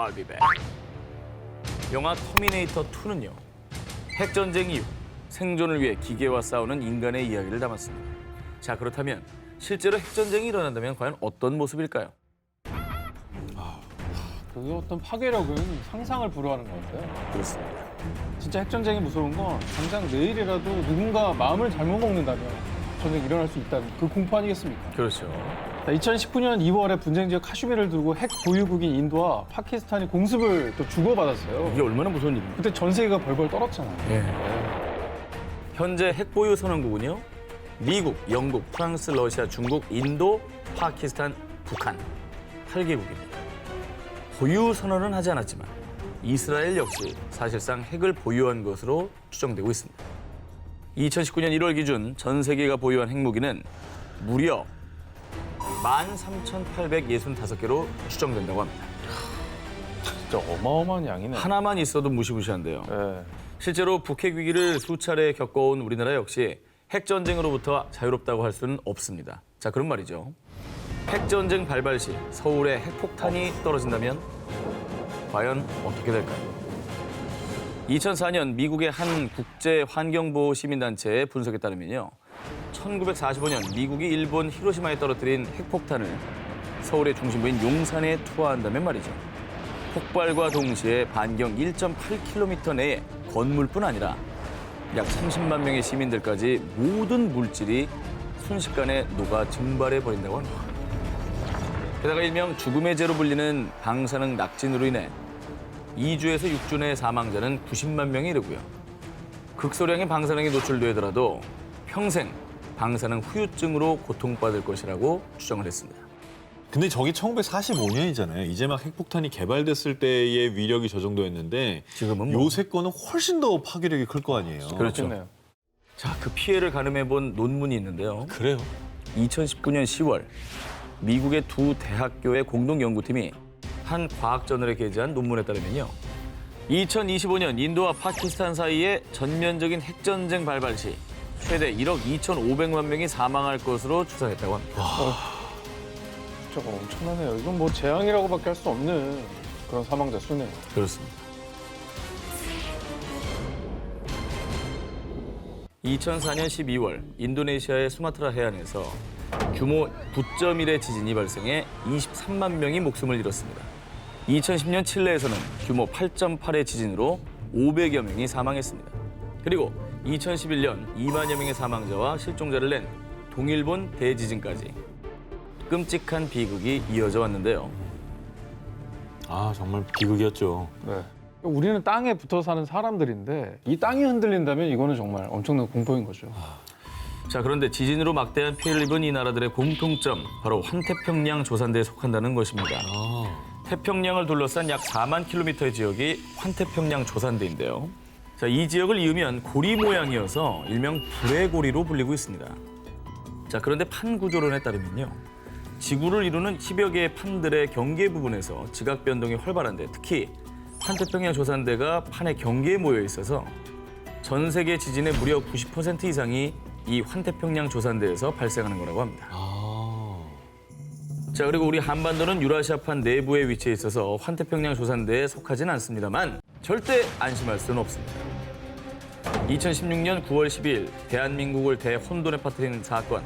I'll be back. 영화 터미네이터 2는요. 핵전쟁 이후 생존을 위해 기계와 싸우는 인간의 이야기를 담았습니다. 자, 그렇다면 실제로 핵전쟁이 일어난다면 과연 어떤 모습일까요? 그 어떤 파괴력은 상상을 불허하는 것 같아요. 그렇습니다. 진짜 핵전쟁이 무서운 건 당장 내일이라도 누군가 마음을 잘못 먹는다면 전쟁이 일어날 수 있다는 그 공포 아니겠습니까? 그렇죠. 2019년 2월에 분쟁 지역 카슈미르를 두고 핵 보유국인 인도와 파키스탄이 공습을 또 주고받았어요. 이게 얼마나 무서운 일입니까? 그때 전 세계가 벌벌 떨었잖아요. 현재 핵보유 선언국은요. 미국, 영국, 프랑스, 러시아, 중국, 인도, 파키스탄, 북한 8개국입니다. 보유 선언은 하지 않았지만 이스라엘 역시 사실상 핵을 보유한 것으로 추정되고 있습니다. 2019년 1월 기준 전 세계가 보유한 핵무기는 무려 13,865개로 추정된다고 합니다. 진짜 어마어마한 양이네. 하나만 있어도 무시무시한데요. 실제로 북핵 위기를 수차례 겪어온 우리나라 역시 핵전쟁으로부터 자유롭다고 할 수는 없습니다. 자, 그런 말이죠. 핵전쟁 발발 시 서울에 핵폭탄이 떨어진다면 과연 어떻게 될까요? 2004년 미국의 한 국제환경보호 시민단체의 분석에 따르면요. 1945년 미국이 일본 히로시마에 떨어뜨린 핵폭탄을 서울의 중심부인 용산에 투하한다면 말이죠. 폭발과 동시에 반경 1.8km 내의 건물뿐 아니라 약 30만 명의 시민들까지 모든 물질이 순식간에 녹아 증발해버린다고 합니다. 게다가 일명 죽음의 죄로 불리는 방사능 낙진으로 인해 2주에서 6주 내 사망자는 90만 명에 이르고요. 극소량의 방사능에 노출되더라도 평생 방사능 후유증으로 고통받을 것이라고 추정을 했습니다. 근데 저게 1945년이잖아요. 이제 막 핵폭탄이 개발됐을 때의 위력이 저 정도였는데 지금은 요새 거는 훨씬 더 파괴력이 클 거 아니에요. 그렇죠. 그렇겠네요. 자, 그 피해를 가늠해본 논문이 있는데요. 그래요? 2019년 10월 미국의 두 대학교의 공동연구팀이 한 과학저널에 게재한 논문에 따르면요. 2025년 인도와 파키스탄 사이에 전면적인 핵전쟁 발발 시 최대 1억 2,500만 명이 사망할 것으로 추산했다고 합니다. 진짜 엄청나네요. 이건 뭐 재앙이라고밖에 할 수 없는 그런 사망자 수네요. 그렇습니다. 2004년 12월 인도네시아의 수마트라 해안에서 규모 9.1의 지진이 발생해 23만 명이 목숨을 잃었습니다. 2010년 칠레에서는 규모 8.8의 지진으로 500여 명이 사망했습니다. 그리고 2011년 2만여 명의 사망자와 실종자를 낸 동일본 대지진까지 끔찍한 비극이 이어져 왔는데요. 아, 정말 비극이었죠. 네. 우리는 땅에 붙어 사는 사람들인데 이 땅이 흔들린다면 이거는 정말 엄청난 공포인 거죠. 자, 그런데 지진으로 막대한 피해를 입은 이 나라들의 공통점, 바로 환태평양 조산대에 속한다는 것입니다. 태평양을 둘러싼 약 4만 킬로미터의 지역이 환태평양 조산대인데요. 자, 이 지역을 이으면 고리 모양이어서 일명 불의 고리로 불리고 있습니다. 자, 그런데 판 구조론에 따르면요. 지구를 이루는 10여 개의 판들의 경계 부분에서 지각 변동이 활발한데 특히 환태평양 조산대가 판의 경계에 모여 있어서 전 세계 지진의 무려 90% 이상이 이 환태평양 조산대에서 발생하는 거라고 합니다. 자, 그리고 우리 한반도는 유라시아판 내부에 위치해 있어서 환태평양 조산대에 속하진 않습니다만 절대 안심할 수는 없습니다. 2016년 9월 12일 대한민국을 대혼돈에 빠뜨린 사건,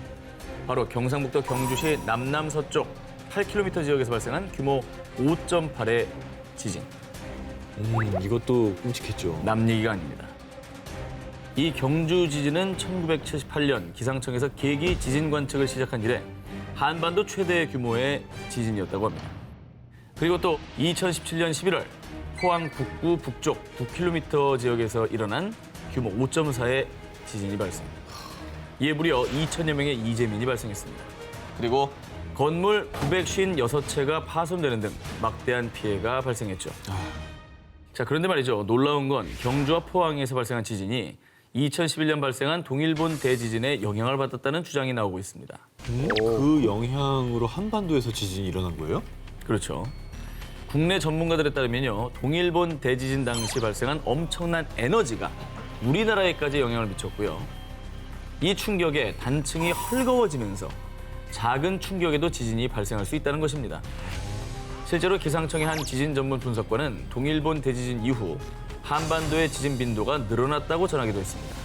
바로 경상북도 경주시 남남서쪽 8km 지역에서 발생한 규모 5.8의 지진. 이것도 끔찍했죠. 남 얘기가 아닙니다. 이 경주 지진은 1978년 기상청에서 계기 지진 관측을 시작한 이래 한반도 최대 규모의 지진이었다고 합니다. 그리고 또 2017년 11월 포항 북구 북쪽 9km 지역에서 일어난 규모 5.4의 지진이 발생. 이에 무려 2천여 명의 이재민이 발생했습니다. 그리고 건물 956채가 파손되는 등 막대한 피해가 발생했죠. 자, 그런데 말이죠. 놀라운 건 경주와 포항에서 발생한 지진이 2011년 발생한 동일본 대지진에 영향을 받았다는 주장이 나오고 있습니다. 그 영향으로 한반도에서 지진이 일어난 거예요? 그렇죠. 국내 전문가들에 따르면요. 동일본 대지진 당시 발생한 엄청난 에너지가 우리나라에까지 영향을 미쳤고요. 이 충격에 단층이 헐거워지면서 작은 충격에도 지진이 발생할 수 있다는 것입니다. 실제로 기상청의 한 지진 전문 분석관은 동일본 대지진 이후 한반도의 지진 빈도가 늘어났다고 전하기도 했습니다.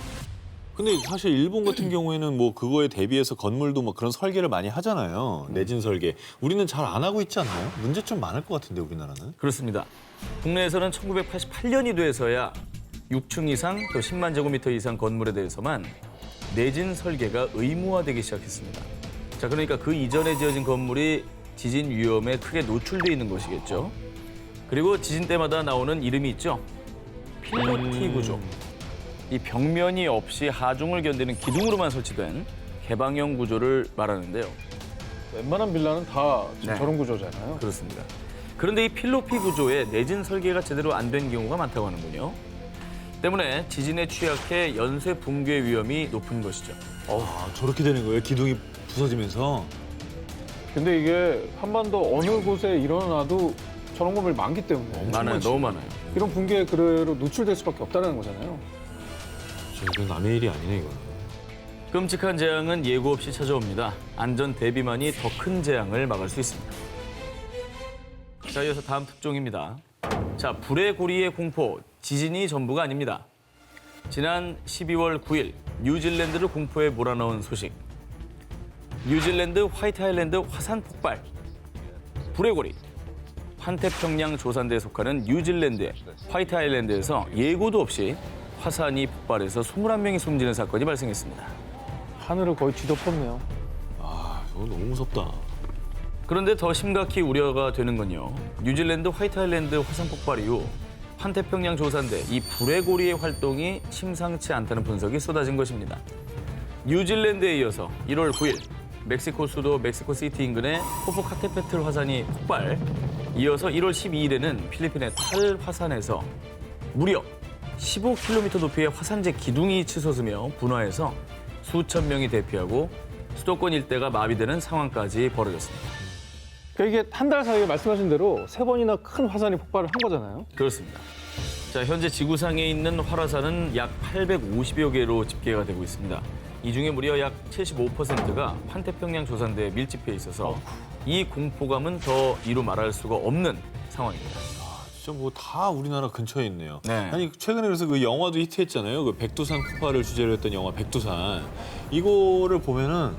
근데 사실 일본 같은 경우에는 뭐 그거에 대비해서 건물도 뭐 그런 설계를 많이 하잖아요. 내진 설계. 우리는 잘 안 하고 있지 않나요? 문제점 많을 것 같은데 우리나라는. 그렇습니다. 국내에서는 1988년이 돼서야 6층 이상 또 10만 제곱미터 이상 건물에 대해서만 내진 설계가 의무화되기 시작했습니다. 자, 그러니까 그 이전에 지어진 건물이 지진 위험에 크게 노출돼 있는 것이겠죠. 그리고 지진 때마다 나오는 이름이 있죠. 필로티 구조. 이 벽면이 없이 하중을 견디는 기둥으로만 설치된 개방형 구조를 말하는데요. 웬만한 빌라는 다 지금 네. 저런 구조잖아요. 그렇습니다. 그런데 이 필로피 구조에 내진 설계가 제대로 안 된 경우가 많다고 하는군요. 때문에 지진에 취약해 연쇄 붕괴 위험이 높은 것이죠. 아, 저렇게 되는 거예요? 기둥이 부서지면서? 근데 이게 한반도 어느 곳에 일어나도 저런 건물 많기 때문에 많아요, 너무 많아요. 이런 붕괴에 그대로 노출될 수밖에 없다는 거잖아요. 이건 남의 일이 아니네, 이거는. 끔찍한 재앙은 예고 없이 찾아옵니다. 안전 대비만이 더 큰 재앙을 막을 수 있습니다. 자, 이어서 다음 특종입니다. 자, 불의 고리의 공포, 지진이 전부가 아닙니다. 지난 12월 9일 뉴질랜드를 공포에 몰아넣은 소식. 뉴질랜드 화이트 아일랜드 화산 폭발. 불의 고리. 환태평양 조산대에 속하는 뉴질랜드의 화이트 아일랜드에서 예고도 없이 화산이 폭발해서 21명이 숨지는 사건이 발생했습니다. 하늘을 거의 뒤덮었네요. 아, 저거 너무 무섭다. 그런데 더 심각히 우려가 되는 건요. 뉴질랜드 화이트 아일랜드 화산 폭발 이후 환태평양 조산대 이 불의 고리의 활동이 심상치 않다는 분석이 쏟아진 것입니다. 뉴질랜드에 이어서 1월 9일 멕시코 수도 멕시코시티 인근의 포포카테페틀 화산이 폭발, 이어서 1월 12일에는 필리핀의 탈 화산에서 무려 15km 높이의 화산재 기둥이 치솟으며 분화해서 수천 명이 대피하고 수도권 일대가 마비되는 상황까지 벌어졌습니다. 그러니까 이게 한 달 사이에 말씀하신 대로 3번이나 큰 화산이 폭발을 한 거잖아요. 그렇습니다. 자, 현재 지구상에 있는 활화산은 약 850여 개로 집계가 되고 있습니다. 이 중에 무려 약 75%가 환태평양 조산대에 밀집해 있어서 이 공포감은 더 이루 말할 수가 없는 상황입니다. 진짜 뭐 다 우리나라 근처에 있네요. 네. 아니 최근에 그래서 그 영화도 히트했잖아요. 그 백두산 폭발을 주제로 했던 영화 백두산. 이거를 보면은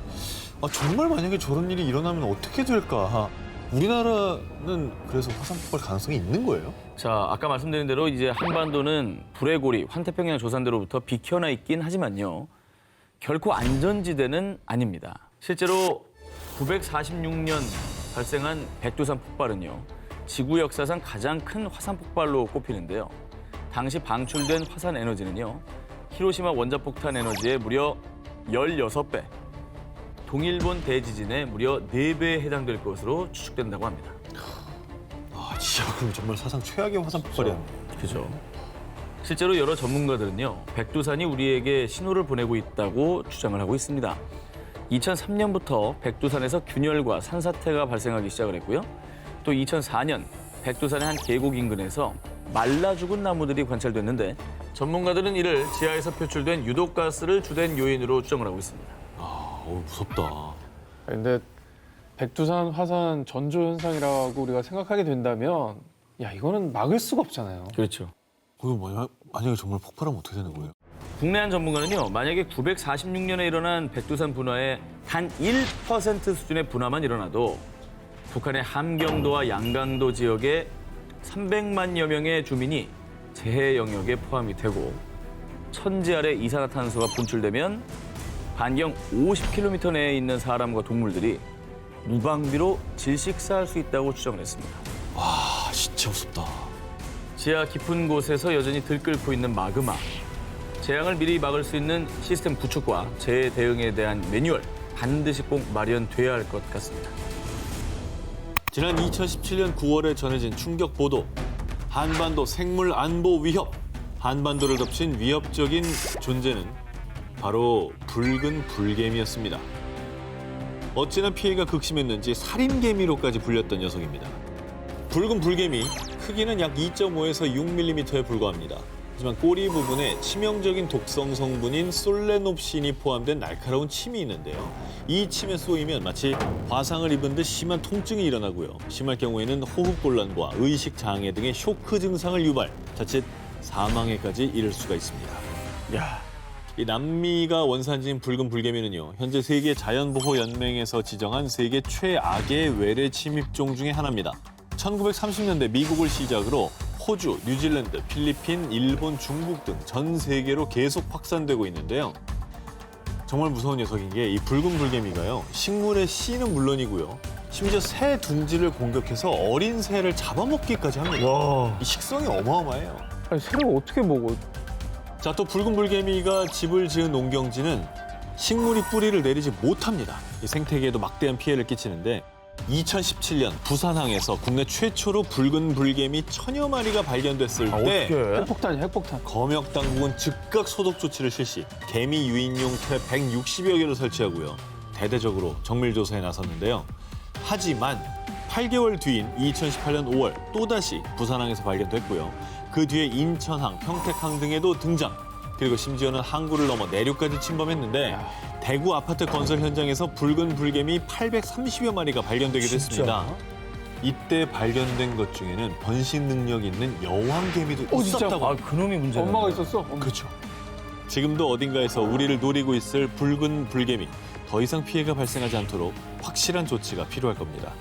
아, 정말 만약에 저런 일이 일어나면 어떻게 될까? 우리나라는 그래서 화산 폭발 가능성이 있는 거예요? 자, 아까 말씀드린 대로 이제 한반도는 불의 고리, 환태평양 조산대로부터 비켜나 있긴 하지만요. 결코 안전지대는 아닙니다. 실제로 946년 발생한 백두산 폭발은요. 지구 역사상 가장 큰 화산 폭발로 꼽히는데요. 당시 방출된 화산 에너지는요. 히로시마 원자폭탄 에너지의 무려 16배, 동일본 대지진의 무려 4배에 해당될 것으로 추측된다고 합니다. 아, 진짜 그럼 정말 사상 최악의 화산 폭발이었네. 그죠. 실제로 여러 전문가들은요, 백두산이 우리에게 신호를 보내고 있다고 주장을 하고 있습니다. 2003년부터 백두산에서 균열과 산사태가 발생하기 시작을 했고요. 또 2004년 백두산의 한 계곡 인근에서 말라 죽은 나무들이 관찰됐는데 전문가들은 이를 지하에서 표출된 유독가스를 주된 요인으로 추정을 하고 있습니다. 아, 무섭다. 근데 백두산 화산 전조 현상이라고 우리가 생각하게 된다면 야, 이거는 막을 수가 없잖아요. 그렇죠. 그거 만약에 정말 폭발하면 어떻게 되는 거예요? 국내 한 전문가는요, 만약에 946년에 일어난 백두산 분화의 단 1% 수준의 분화만 일어나도 북한의 함경도와 양강도 지역에 300만여 명의 주민이 재해 영역에 포함이 되고 천지 아래 이산화탄소가 분출되면 반경 50km 내에 있는 사람과 동물들이 무방비로 질식사할 수 있다고 추정을 했습니다. 아, 진짜 무섭다. 지하 깊은 곳에서 여전히 들끓고 있는 마그마. 재앙을 미리 막을 수 있는 시스템 구축과 재해 대응에 대한 매뉴얼 반드시 꼭 마련돼야 할 것 같습니다. 지난 2017년 9월에 전해진 충격 보도. 한반도 생물 안보 위협. 한반도를 덮친 위협적인 존재는 바로 붉은 불개미였습니다. 어찌나 피해가 극심했는지 살인개미로까지 불렸던 녀석입니다. 붉은 불개미, 크기는 약 2.5에서 6mm에 불과합니다. 하지만 꼬리 부분에 치명적인 독성 성분인 솔레놉신이 포함된 날카로운 침이 있는데요. 이 침에 쏘이면 마치 화상을 입은 듯 심한 통증이 일어나고요. 심할 경우에는 호흡곤란과 의식 장애 등의 쇼크 증상을 유발, 자칫 사망에까지 이를 수가 있습니다. 야, 이 남미가 원산지인 붉은 불개미는요, 현재 세계 자연보호연맹에서 지정한 세계 최악의 외래 침입종 중에 하나입니다. 1930년대 미국을 시작으로 호주, 뉴질랜드, 필리핀, 일본, 중국 등 전 세계로 계속 확산되고 있는데요. 정말 무서운 녀석인 게 이 붉은 불개미가요, 식물의 씨는 물론이고요, 심지어 새 둥지를 공격해서 어린 새를 잡아먹기까지 합니다. 와, 이 식성이 어마어마해요. 아니, 새를 어떻게 먹어? 자, 또 붉은 불개미가 집을 지은 농경지는 식물이 뿌리를 내리지 못합니다. 이 생태계에도 막대한 피해를 끼치는데 2017년 부산항에서 국내 최초로 붉은 불개미 1000여 마리가 발견됐을 때 어떻게? 핵폭탄이야, 핵폭탄. 검역 당국은 즉각 소독 조치를 실시, 개미 유인용 탭 160여 개를 설치하고요. 대대적으로 정밀 조사에 나섰는데요. 하지만 8개월 뒤인 2018년 5월 또다시 부산항에서 발견됐고요. 그 뒤에 인천항, 평택항 등에도 등장. 그리고 심지어는 항구를 넘어 내륙까지 침범했는데 대구 아파트 건설 현장에서 붉은 불개미 830여 마리가 발견되기도 했습니다. 이때 발견된 것 중에는 번식 능력 있는 여왕개미도 진짜? 있었다고. 아, 그놈이 문제네. 엄마가 있었어? 그렇죠. 지금도 어딘가에서 우리를 노리고 있을 붉은 불개미. 더 이상 피해가 발생하지 않도록 확실한 조치가 필요할 겁니다.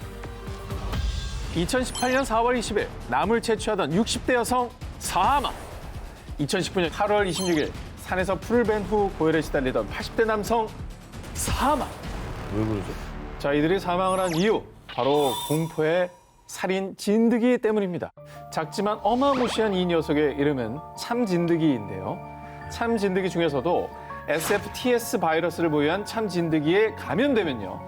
2018년 4월 20일 남을 채취하던 60대 여성 사망. 2019년 8월 26일 산에서 풀을 벤 후 고열에 시달리던 80대 남성 사망. 왜 그러죠? 자, 이들이 사망을 한 이유 바로 공포의 살인 진드기 때문입니다. 작지만 어마무시한 이 녀석의 이름은 참진드기인데요. 참진드기 중에서도 SFTS 바이러스를 보유한 참진드기에 감염되면요,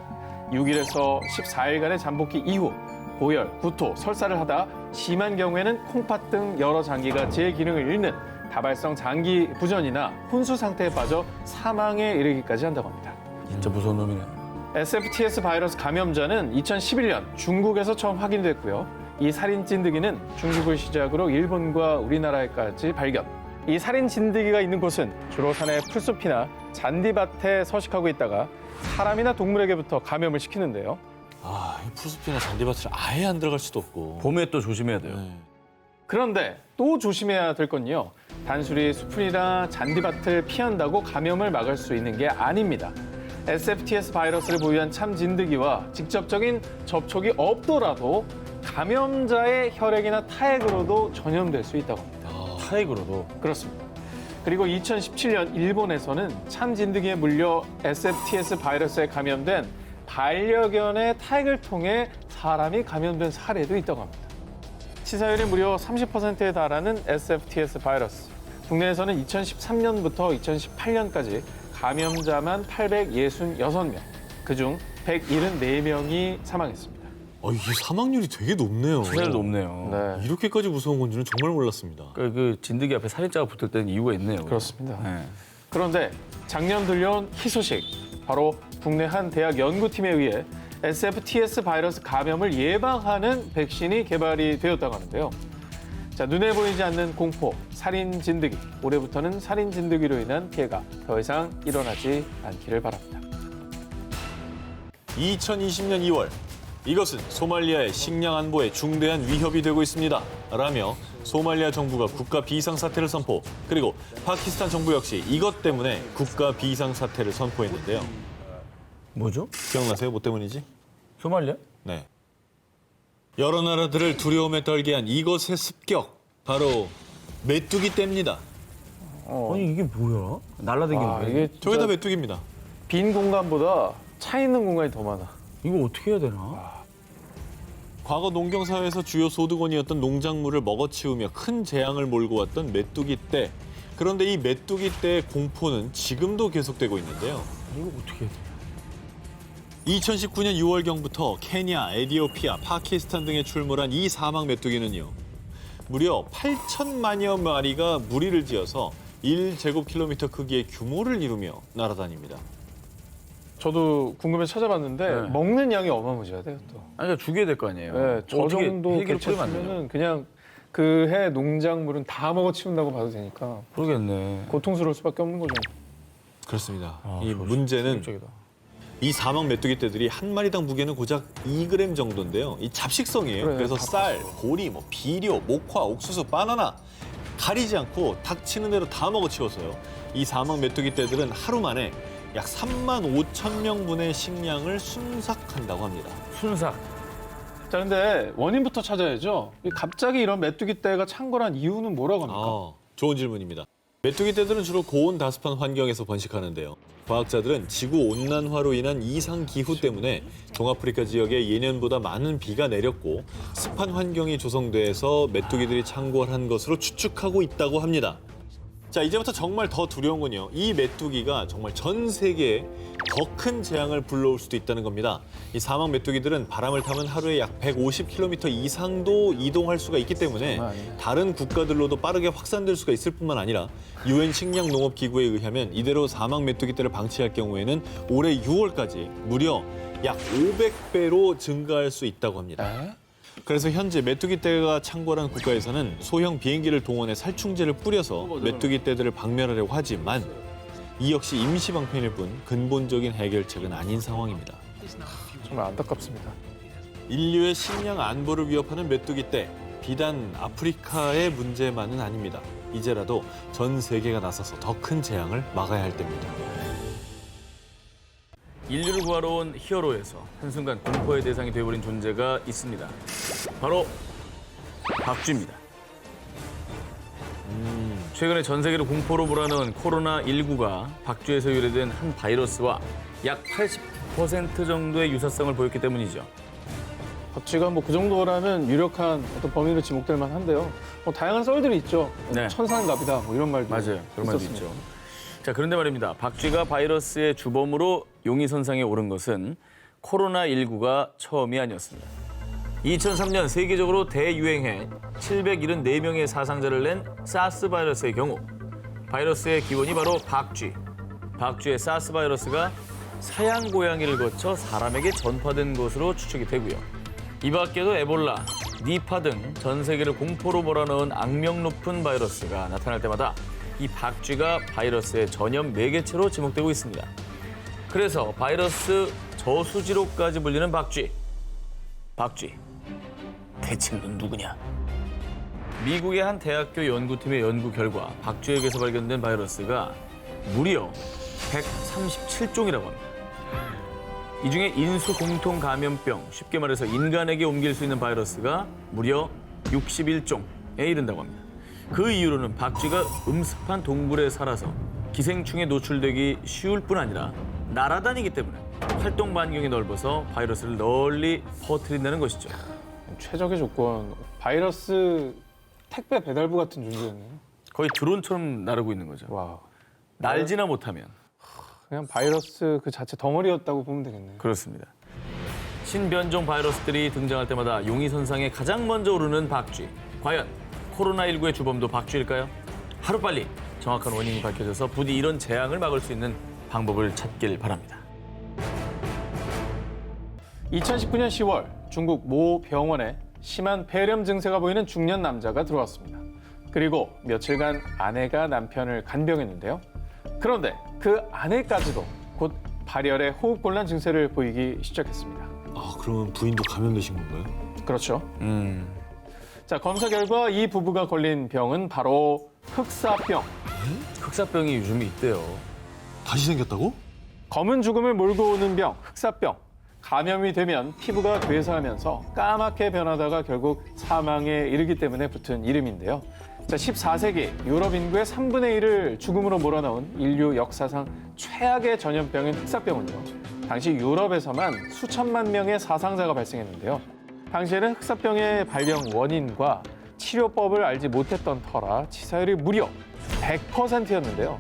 6일에서 14일간의 잠복기 이후 고열, 구토, 설사를 하다 심한 경우에는 콩팥 등 여러 장기가 제 기능을 잃는 다발성 장기 부전이나 혼수 상태에 빠져 사망에 이르기까지 한다고 합니다. 진짜 무서운 놈이네. SFTS 바이러스 감염자는 2011년 중국에서 처음 확인됐고요. 이 살인 찐드기는 중국을 시작으로 일본과 우리나라에까지 발견. 이 살인 진드기가 있는 곳은 주로 산의 풀숲이나 잔디밭에 서식하고 있다가 사람이나 동물에게부터 감염을 시키는데요. 아, 이 풀숲이나 잔디밭을 아예 안 들어갈 수도 없고. 봄에 또 조심해야 돼요. 네. 그런데 또 조심해야 될 건요, 단순히 숲이나 잔디밭을 피한다고 감염을 막을 수 있는 게 아닙니다. SFTS 바이러스를 보유한 참진드기와 직접적인 접촉이 없더라도 감염자의 혈액이나 타액으로도 전염될 수 있다고 합니다. 타액으로도. 그렇습니다. 그리고 2017년 일본에서는 참진드기에 물려 SFTS 바이러스에 감염된 반려견의 타액을 통해 사람이 감염된 사례도 있다고 합니다. 치사율이 무려 30%에 달하는 SFTS 바이러스. 국내에서는 2013년부터 2018년까지 감염자만 866명, 그중 174명이 사망했습니다. 이게 사망률이 되게 높네요. 치사율 높네요. 네, 이렇게까지 무서운 건지는 정말 몰랐습니다. 그 진드기 앞에 살인자가 붙을 때는 이유가 있네요. 그렇습니다. 네. 그런데 작년 들려온 희소식, 바로 국내 한 대학 연구팀에 의해 SFTS 바이러스 감염을 예방하는 백신이 개발이 되었다고 하는데요. 자, 눈에 보이지 않는 공포, 살인 진드기. 올해부터는 살인 진드기로 인한 피해가 더 이상 일어나지 않기를 바랍니다. 2020년 2월, 이것은 소말리아의 식량 안보에 중대한 위협이 되고 있습니다. 라며 소말리아 정부가 국가 비상사태를 선포, 그리고 파키스탄 정부 역시 이것 때문에 국가 비상사태를 선포했는데요. 뭐죠? 기억나세요? 뭐 때문이지? 소말리아? 네. 여러 나라들을 두려움에 떨게 한 이것의 습격, 바로 메뚜기 떼입니다. 아니 이게 뭐야? 날라다니는 거야? 이게 저게 다 진짜 메뚜기입니다. 빈 공간보다 차 있는 공간이 더 많아. 이거 어떻게 해야 되나? 과거 농경사회에서 주요 소득원이었던 농작물을 먹어치우며 큰 재앙을 몰고 왔던 메뚜기 떼. 그런데 이 메뚜기 떼의 공포는 지금도 계속되고 있는데요. 이거 어떻게 해야 돼? 2019년 6월경부터 케냐, 에티오피아, 파키스탄 등에 출몰한 이 사막 메뚜기는요, 무려 8천만여 마리가 무리를 지어서 1제곱킬로미터 크기의 규모를 이루며 날아다닙니다. 저도 궁금해서 찾아봤는데 네. 먹는 양이 어마무시하대요, 또. 아니, 그러니까 죽여야 될 거 아니에요. 네, 저 어떻게 정도 헬기를 뿌리면 안 되죠? 개체수면은 그냥 그해 농작물은 다 먹어치운다고 봐도 되니까 모르겠네. 고통스러울 수밖에 없는 거죠. 그렇습니다. 아, 이 그렇죠. 문제는 충격적이다. 이 사막 메뚜기 떼들이 한 마리당 무게는 고작 2g 정도인데요. 이 잡식성이에요. 그래, 그래서 다 쌀, 보리, 비료, 목화, 옥수수, 바나나 가리지 않고 닥치는 대로 다 먹어치웠어요. 이 사막 메뚜기 떼들은 하루 만에 약 35,000명분의 식량을 순삭한다고 합니다. 순삭. 자, 근데 원인부터 찾아야죠. 갑자기 이런 메뚜기 떼가 창궐한 이유는 뭐라고 합니까? 좋은 질문입니다. 메뚜기 떼들은 주로 고온 다습한 환경에서 번식하는데요. 과학자들은 지구 온난화로 인한 이상 기후 때문에 동아프리카 지역에 예년보다 많은 비가 내렸고 습한 환경이 조성돼서 메뚜기들이 창궐한 것으로 추측하고 있다고 합니다. 자, 이제부터 정말 더 두려운 건요. 이 메뚜기가 정말 전 세계에 더 큰 재앙을 불러올 수도 있다는 겁니다. 이 사막 메뚜기들은 바람을 타면 하루에 약 150km 이상도 이동할 수가 있기 때문에 다른 국가들로도 빠르게 확산될 수가 있을 뿐만 아니라 유엔 식량농업기구에 의하면 이대로 사막 메뚜기떼를 방치할 경우에는 올해 6월까지 무려 약 500배로 증가할 수 있다고 합니다. 그래서 현재 메뚜기떼가 창궐한 국가에서는 소형 비행기를 동원해 살충제를 뿌려서 메뚜기떼들을 박멸하려고 하지만 이 역시 임시 방편일 뿐 근본적인 해결책은 아닌 상황입니다. 정말 안타깝습니다. 인류의 식량 안보를 위협하는 메뚜기떼, 비단 아프리카의 문제만은 아닙니다. 이제라도 전 세계가 나서서 더 큰 재앙을 막아야 할 때입니다. 인류를 구하러 온 히어로에서 한순간 공포의 대상이 되어버린 존재가 있습니다. 바로 박쥐입니다. 최근에 전 세계를 공포로 몰아넣은 코로나19가 박쥐에서 유래된 한 바이러스와 약 80% 정도의 유사성을 보였기 때문이죠. 박쥐가 뭐 그 정도라면 유력한 어떤 범위로 지목될 만한데요. 다양한 썰들이 있죠. 네. 천상갑이다 뭐 이런 말도 맞아요. 그런 말도 있었습니다. 있죠. 자, 그런데 말입니다. 박쥐가 바이러스의 주범으로 용의선상에 오른 것은 코로나19가 처음이 아니었습니다. 2003년 세계적으로 대유행해 774명의 사상자를 낸 사스 바이러스의 경우 바이러스의 기원이 바로 박쥐. 박쥐의 사스 바이러스가 사양 고양이를 거쳐 사람에게 전파된 것으로 추측이 되고요. 이 밖에도 에볼라, 니파 등 전 세계를 공포로 몰아넣은 악명 높은 바이러스가 나타날 때마다 이 박쥐가 바이러스의 전염 매개체로 지목되고 있습니다. 그래서 바이러스 저수지로까지 불리는 박쥐. 박쥐. 대체 넌 누구냐? 미국의 한 대학교 연구팀의 연구 결과 박쥐에게서 발견된 바이러스가 무려 137종이라고 합니다. 이 중에 인수 공통 감염병, 쉽게 말해서 인간에게 옮길 수 있는 바이러스가 무려 61종에 이른다고 합니다. 그 이유로는 박쥐가 음습한 동굴에 살아서 기생충에 노출되기 쉬울 뿐 아니라 날아다니기 때문에 활동 반경이 넓어서 바이러스를 널리 퍼뜨린다는 것이죠. 최적의 조건. 바이러스 택배 배달부 같은 존재였네요. 거의 드론처럼 나르고 있는 거죠. 와. 날지나 못하면. 그냥 바이러스 그 자체 덩어리였다고 보면 되겠네요. 그렇습니다. 신변종 바이러스들이 등장할 때마다 용의선상에 가장 먼저 오르는 박쥐. 과연 코로나19의 주범도 박쥐일까요? 하루빨리 정확한 원인이 밝혀져서 부디 이런 재앙을 막을 수 있는 방법을 찾길 바랍니다. 2019년 10월 중국 모 병원에 심한 폐렴 증세가 보이는 중년 남자가 들어왔습니다. 그리고 며칠간 아내가 남편을 간병했는데요. 그런데 그 아내까지도 곧 발열의 호흡곤란 증세를 보이기 시작했습니다. 그러면 부인도 감염되신 건가요? 그렇죠. 자, 검사 결과 이 부부가 걸린 병은 바로 흑사병. 흑사병이 요즘 있대요. 다시 생겼다고? 검은 죽음을 몰고 오는 병, 흑사병. 감염이 되면 피부가 괴사하면서 까맣게 변하다가 결국 사망에 이르기 때문에 붙은 이름인데요. 자, 14세기 유럽 인구의 3분의 1을 죽음으로 몰아넣은 인류 역사상 최악의 전염병인 흑사병은요. 당시 유럽에서만 수천만 명의 사상자가 발생했는데요. 당시에는 흑사병의 발병 원인과 치료법을 알지 못했던 터라 치사율이 무려 100%였는데요.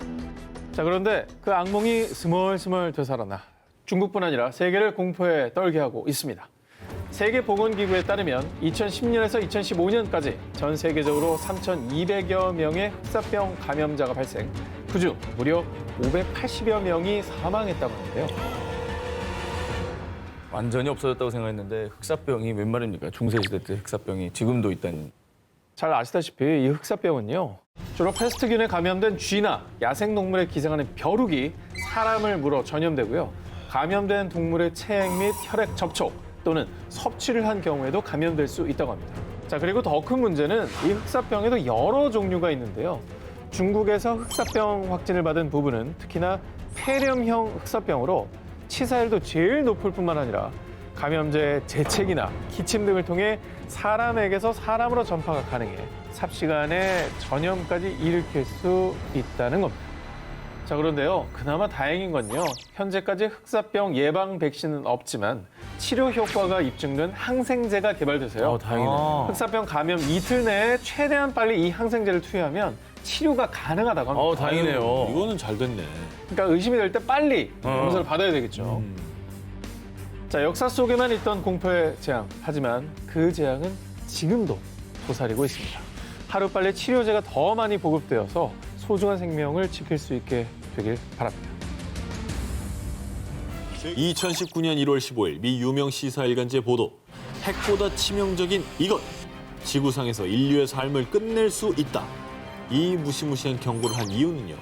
자, 그런데 그 악몽이 스멀스멀 되살아나 중국뿐 아니라 세계를 공포에 떨게 하고 있습니다. 세계보건기구에 따르면 2010년에서 2015년까지 전 세계적으로 3,200여 명의 흑사병 감염자가 발생, 그중 무려 580여 명이 사망했다고 하는데요. 완전히 없어졌다고 생각했는데 흑사병이 웬 말입니까? 중세시대 때 흑사병이 지금도 있다니. 잘 아시다시피 이 흑사병은요. 주로 패스트균에 감염된 쥐나 야생동물에 기생하는 벼룩이 사람을 물어 전염되고요. 감염된 동물의 체액 및 혈액 접촉 또는 섭취를 한 경우에도 감염될 수 있다고 합니다. 자, 그리고 더 큰 문제는 이 흑사병에도 여러 종류가 있는데요. 중국에서 흑사병 확진을 받은 부부는 특히나 폐렴형 흑사병으로 치사율도 제일 높을 뿐만 아니라 감염제의 재채기나 기침 등을 통해 사람에게서 사람으로 전파가 가능해 삽시간에 전염까지 일으킬 수 있다는 겁니다. 자, 그런데요. 그나마 다행인 건요. 현재까지 흑사병 예방 백신은 없지만 치료 효과가 입증된 항생제가 개발돼서요. 다행이네. 흑사병 감염 이틀 내에 최대한 빨리 이 항생제를 투여하면 치료가 가능하다고 합니다. 다행이네요. 이거는 잘 됐네. 그러니까 의심이 될 때 빨리 검사를 받아야 되겠죠. 자, 역사 속에만 있던 공포의 재앙. 하지만 그 재앙은 지금도 도사리고 있습니다. 하루빨리 치료제가 더 많이 보급되어서 소중한 생명을 지킬 수 있게 되길 바랍니다. 2019년 1월 15일 미 유명 시사일간지 보도. 핵보다 치명적인 이것. 지구상에서 인류의 삶을 끝낼 수 있다. 이 무시무시한 경고를 한 이유는요.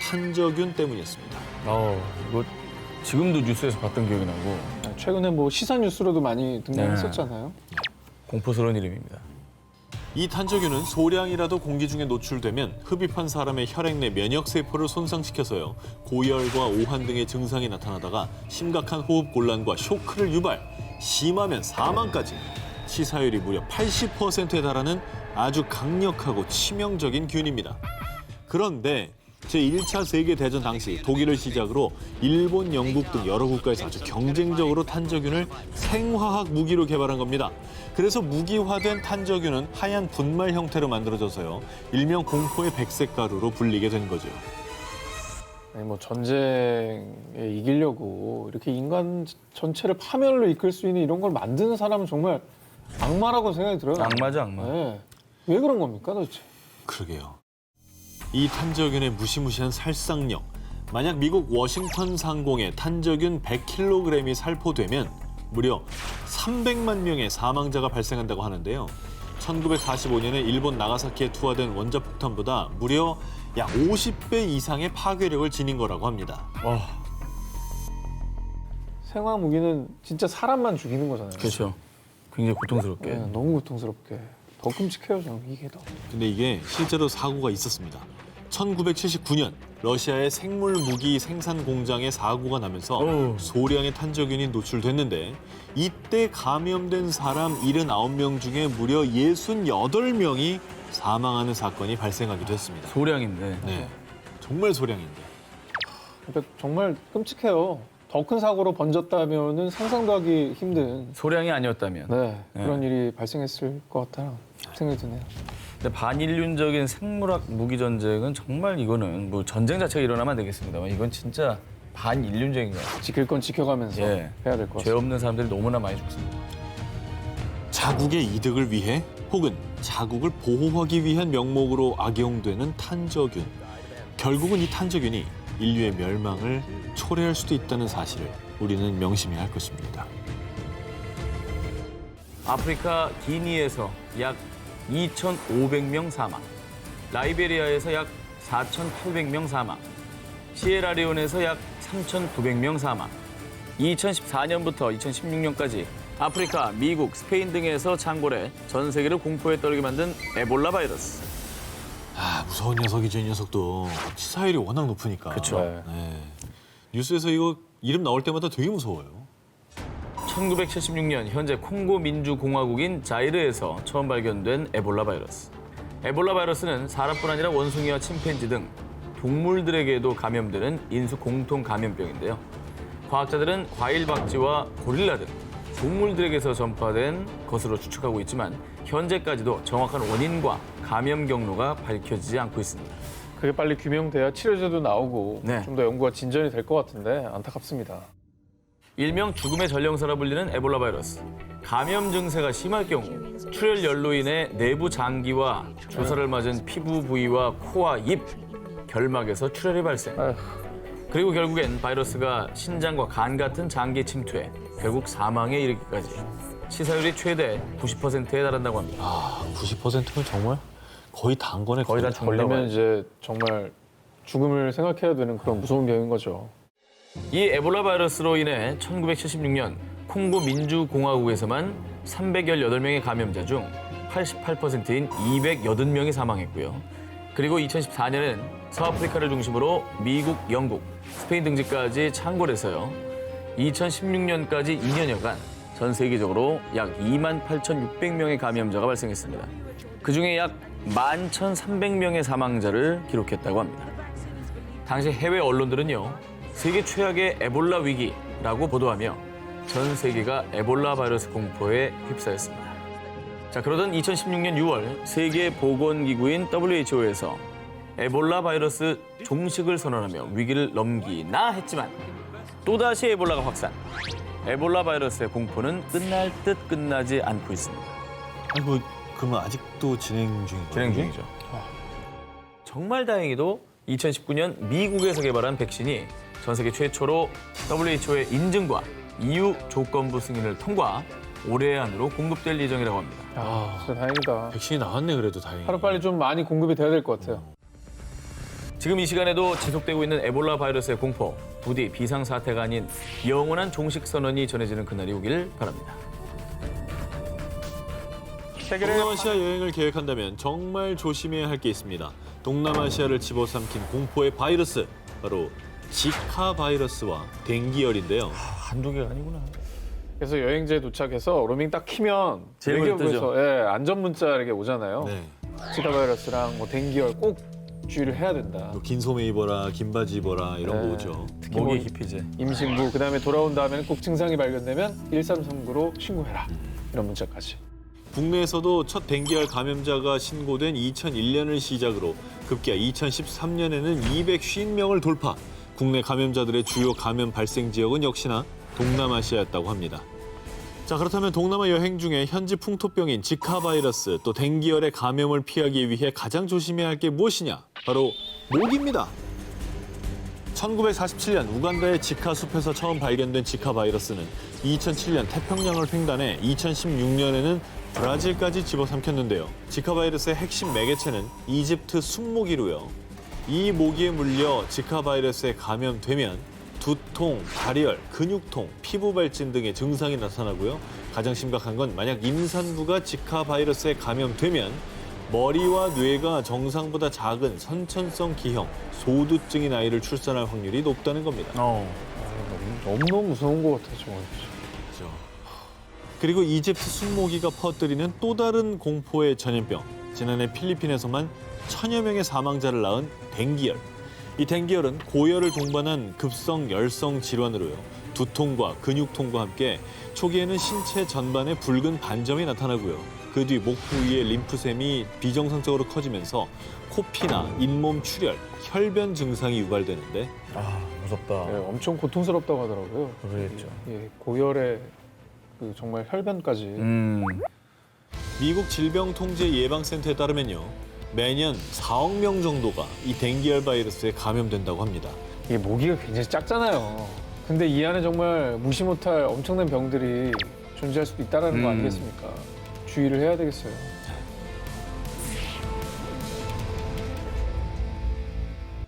탄저균 때문이었습니다. 이거 지금도 뉴스에서 봤던 기억이 나고 최근에 뭐 시사 뉴스로도 많이 등장했었잖아요. 공포스러운 이름입니다. 이 탄저균은 소량이라도 공기 중에 노출되면 흡입한 사람의 혈액 내 면역세포를 손상시켜서요. 고열과 오한 등의 증상이 나타나다가 심각한 호흡 곤란과 쇼크를 유발, 심하면 사망까지 치사율이 무려 80%에 달하는 아주 강력하고 치명적인 균입니다. 그런데 제1차 세계대전 당시 독일을 시작으로 일본, 영국 등 여러 국가에서 아주 경쟁적으로 탄저균을 생화학 무기로 개발한 겁니다. 그래서 무기화된 탄저균은 하얀 분말 형태로 만들어져서요. 일명 공포의 백색 가루로 불리게 된 거죠. 아니, 뭐 전쟁에 이기려고 이렇게 인간 전체를 파멸로 이끌 수 있는 이런 걸 만드는 사람은 정말 악마라고 생각이 들어요. 악마죠, 악마. 네. 왜 그런 겁니까, 도대체? 그러게요. 이 탄저균의 무시무시한 살상력. 만약 미국 워싱턴 상공에 탄저균 100kg이 살포되면 무려 300만 명의 사망자가 발생한다고 하는데요. 1945년에 일본 나가사키에 투하된 원자폭탄보다 무려 약 50배 이상의 파괴력을 지닌 거라고 합니다. 생화 무기는 진짜 사람만 죽이는 거잖아요. 그렇죠. 굉장히 고통스럽게. 네, 너무 고통스럽게. 더 끔찍해요, 저는 이게 더. 근데 이게 실제로 사고가 있었습니다. 1979년 러시아의 생물 무기 생산 공장에 사고가 나면서 소량의 탄저균이 노출됐는데 이때 감염된 사람 79명 중에 무려 68명이 사망하는 사건이 발생하기도 했습니다. 소량인데. 네, 정말 소량인데. 그러니까 정말 끔찍해요. 더 큰 사고로 번졌다면은 상상도 하기 힘든 소량이 아니었다면. 그런 일이 발생했을 것 같다는 생각이 드네요. 근데 반인륜적인 생물학 무기 전쟁은 정말 이거는 뭐 전쟁 자체가 일어나면 안 되겠습니다만 이건 진짜 반인륜적인 거예요. 지킬 건 지켜가면서 해야 될 것 같습니다. 죄 없는 사람들이 너무나 많이 죽습니다. 자국의 이득을 위해 혹은 자국을 보호하기 위한 명목으로 악용되는 탄저균. 결국은 이 탄저균이 인류의 멸망을 초래할 수도 있다는 사실을 우리는 명심해야 할 것입니다. 아프리카 기니에서 약 2,500명 사망, 라이베리아에서 약 4,800명 사망, 시에라리온에서 약 3,900명 사망. 2014년부터 2016년까지 아프리카, 미국, 스페인 등에서 창궐해 전 세계를 공포에 떨게 만든 에볼라 바이러스. 무서운 녀석이죠, 이 녀석도. 치사율이 워낙 높으니까. 그쵸. 네. 뉴스에서 이거 이름 나올 때마다 되게 무서워요. 1976년 현재 콩고 민주공화국인 자이르에서 처음 발견된 에볼라 바이러스. 에볼라 바이러스는 사람뿐 아니라 원숭이와 침팬지 등 동물들에게도 감염되는 인수 공통 감염병인데요. 과학자들은 과일 박쥐와 고릴라 등 동물들에게서 전파된 것으로 추측하고 있지만 현재까지도 정확한 원인과 감염 경로가 밝혀지지 않고 있습니다. 그게 빨리 규명돼야 치료제도 나오고 네. 좀 더 연구가 진전이 될 것 같은데 안타깝습니다. 일명 죽음의 전령사라 불리는 에볼라 바이러스. 감염 증세가 심할 경우 출혈열로 인해 내부 장기와 주사를 맞은 피부 부위와 코와 입, 결막에서 출혈이 발생. 아휴. 그리고 결국엔 바이러스가 신장과 간 같은 장기 침투해 결국 사망에 이르기까지. 치사율이 최대 90%에 달한다고 합니다. 아, 90%면 정말 거의 다 한 거네. 거의 다 죽는다고 걸리면 합니다. 이제 정말 죽음을 생각해야 되는 그런 무서운 병인 거죠. 이 에볼라 바이러스로 인해 1976년 콩고 민주공화국에서만 318명의 감염자 중 88%인 280명이 사망했고요. 그리고 2014년엔 서아프리카를 중심으로 미국, 영국, 스페인 등지까지 창궐해서요. 2016년까지 2년여간 전 세계적으로 약 28,600명의 감염자가 발생했습니다. 그중에 약 11,300명의 사망자를 기록했다고 합니다. 당시 해외 언론들은요, 세계 최악의 에볼라 위기라고 보도하며 전 세계가 에볼라 바이러스 공포에 휩싸였습니다. 자, 그러던 2016년 6월 세계보건기구인 WHO에서 에볼라 바이러스 종식을 선언하며 위기를 넘기나 했지만 또다시 에볼라가 확산. 에볼라 바이러스의 공포는 끝날 듯 끝나지 않고 있습니다. 아이고, 그러면 아직도 진행 중인가요? 진행 중이죠. 정말 다행히도 2019년 미국에서 개발한 백신이 전 세계 최초로 WHO의 인증과 EU 조건부 승인을 통과, 올해 안으로 공급될 예정이라고 합니다. 아, 진짜 다행이다. 백신이 나왔네, 그래도 다행히. 하루빨리 좀 많이 공급이 돼야 될 것 같아요. 지금 이 시간에도 지속되고 있는 에볼라 바이러스의 공포, 부디 비상사태가 아닌 영원한 종식 선언이 전해지는 그날이 오길 바랍니다. 동남아시아 여행을 계획한다면 정말 조심해야 할 게 있습니다. 동남아시아를 집어삼킨 공포의 바이러스, 바로 지카 바이러스와 댕기열인데요. 한두 개가 아니구나. 그래서 여행지에 도착해서 로밍 딱 키면 제일 먼저 뜨죠. 예, 안전 문자 이렇게 오잖아요. 네. 지카 바이러스랑 뭐 댕기열 꼭 주의를 해야 된다. 긴 소매 입어라, 긴 바지 입어라 이런 네. 거 오죠. 특히 뭐 모기 기피제. 임신부 그다음에 돌아온 다음에는 꼭 증상이 발견되면 1339로 신고해라. 이런 문자까지. 국내에서도 첫 댕기열 감염자가 신고된 2001년을 시작으로 급기야 2013년에는 250명을 돌파. 국내 감염자들의 주요 감염 발생 지역은 역시나 동남아시아였다고 합니다. 자, 그렇다면 동남아 여행 중에 현지 풍토병인 지카 바이러스 또 댕기열의 감염을 피하기 위해 가장 조심해야 할 게 무엇이냐? 바로 모기입니다. 1947년 우간다의 지카 숲에서 처음 발견된 지카 바이러스는 2007년 태평양을 횡단해 2016년에는 브라질까지 집어삼켰는데요. 지카 바이러스의 핵심 매개체는 이집트 숲모기로요. 이 모기에 물려 지카 바이러스에 감염되면 두통, 다리열, 근육통, 피부 발진 등의 증상이 나타나고요. 가장 심각한 건 만약 임산부가 지카 바이러스에 감염되면 머리와 뇌가 정상보다 작은 선천성 기형, 소두증인 아이를 출산할 확률이 높다는 겁니다. 너무너무 무서운 것 같아요, 정말. 그렇죠. 그리고 이집트 숲모기가 퍼뜨리는 또 다른 공포의 전염병. 지난해 필리핀에서만 1000여 명의 사망자를 낳은 댕기열. 이 댕기열은 고열을 동반한 급성 열성 질환으로요. 두통과 근육통과 함께 초기에는 신체 전반에 붉은 반점이 나타나고요. 그 뒤 목 부위의 림프샘이 비정상적으로 커지면서 코피나 잇몸 출혈, 혈변 증상이 유발되는데 아, 무섭다. 네, 엄청 고통스럽다고 하더라고요. 그랬죠. 예, 고열에 그 정말 혈변까지. 미국 질병통제예방센터에 따르면요. 매년 4억 명 정도가 이 댕기열 바이러스에 감염된다고 합니다. 이게 모기가 굉장히 작잖아요. 근데 이 안에 정말 무시 못할 엄청난 병들이 존재할 수도 있다는 거 아니겠습니까? 주의를 해야 되겠어요.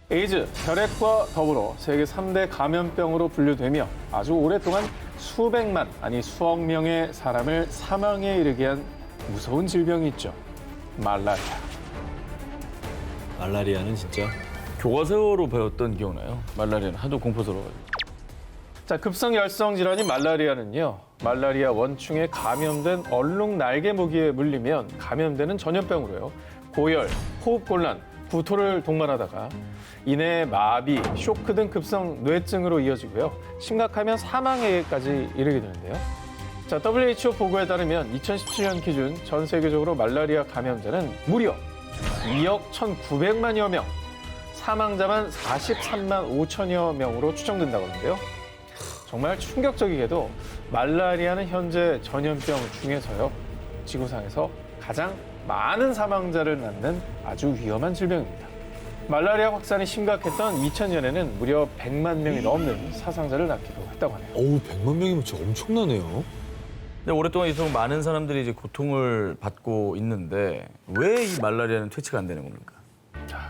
에이즈, 혈액과 더불어 세계 3대 감염병으로 분류되며 아주 오랫동안 수백만, 아니 수억 명의 사람을 사망에 이르게 한 무서운 질병이 있죠. 말라리아. 말라리아는 진짜 교과서로 배웠던 기억나요? 말라리아는 하도 공포스러워가지고. 자, 급성 열성 질환인 말라리아는요. 말라리아 원충에 감염된 얼룩 날개 모기에 물리면 감염되는 전염병으로요. 고열, 호흡곤란, 구토를 동반하다가 이내 마비, 쇼크 등 급성 뇌증으로 이어지고요. 심각하면 사망에까지 이르게 되는데요. 자, WHO 보고에 따르면 2017년 기준 전 세계적으로 말라리아 감염자는 무려 2억 1,900만여 명, 사망자만 43만 5천여 명으로 추정된다고 하는데요. 정말 충격적이게도 말라리아는 현재 전염병 중에서요. 지구상에서 가장 많은 사망자를 낳는 아주 위험한 질병입니다. 말라리아 확산이 심각했던 2000년에는 무려 100만 명이 넘는 사상자를 낳기도 했다고 하네요. 어우 100만 명이면 진짜 엄청나네요. 근데 오랫동안 있었고 많은 사람들이 이제 고통을 받고 있는데 왜 이 말라리아는 퇴치가 안 되는 겁니까?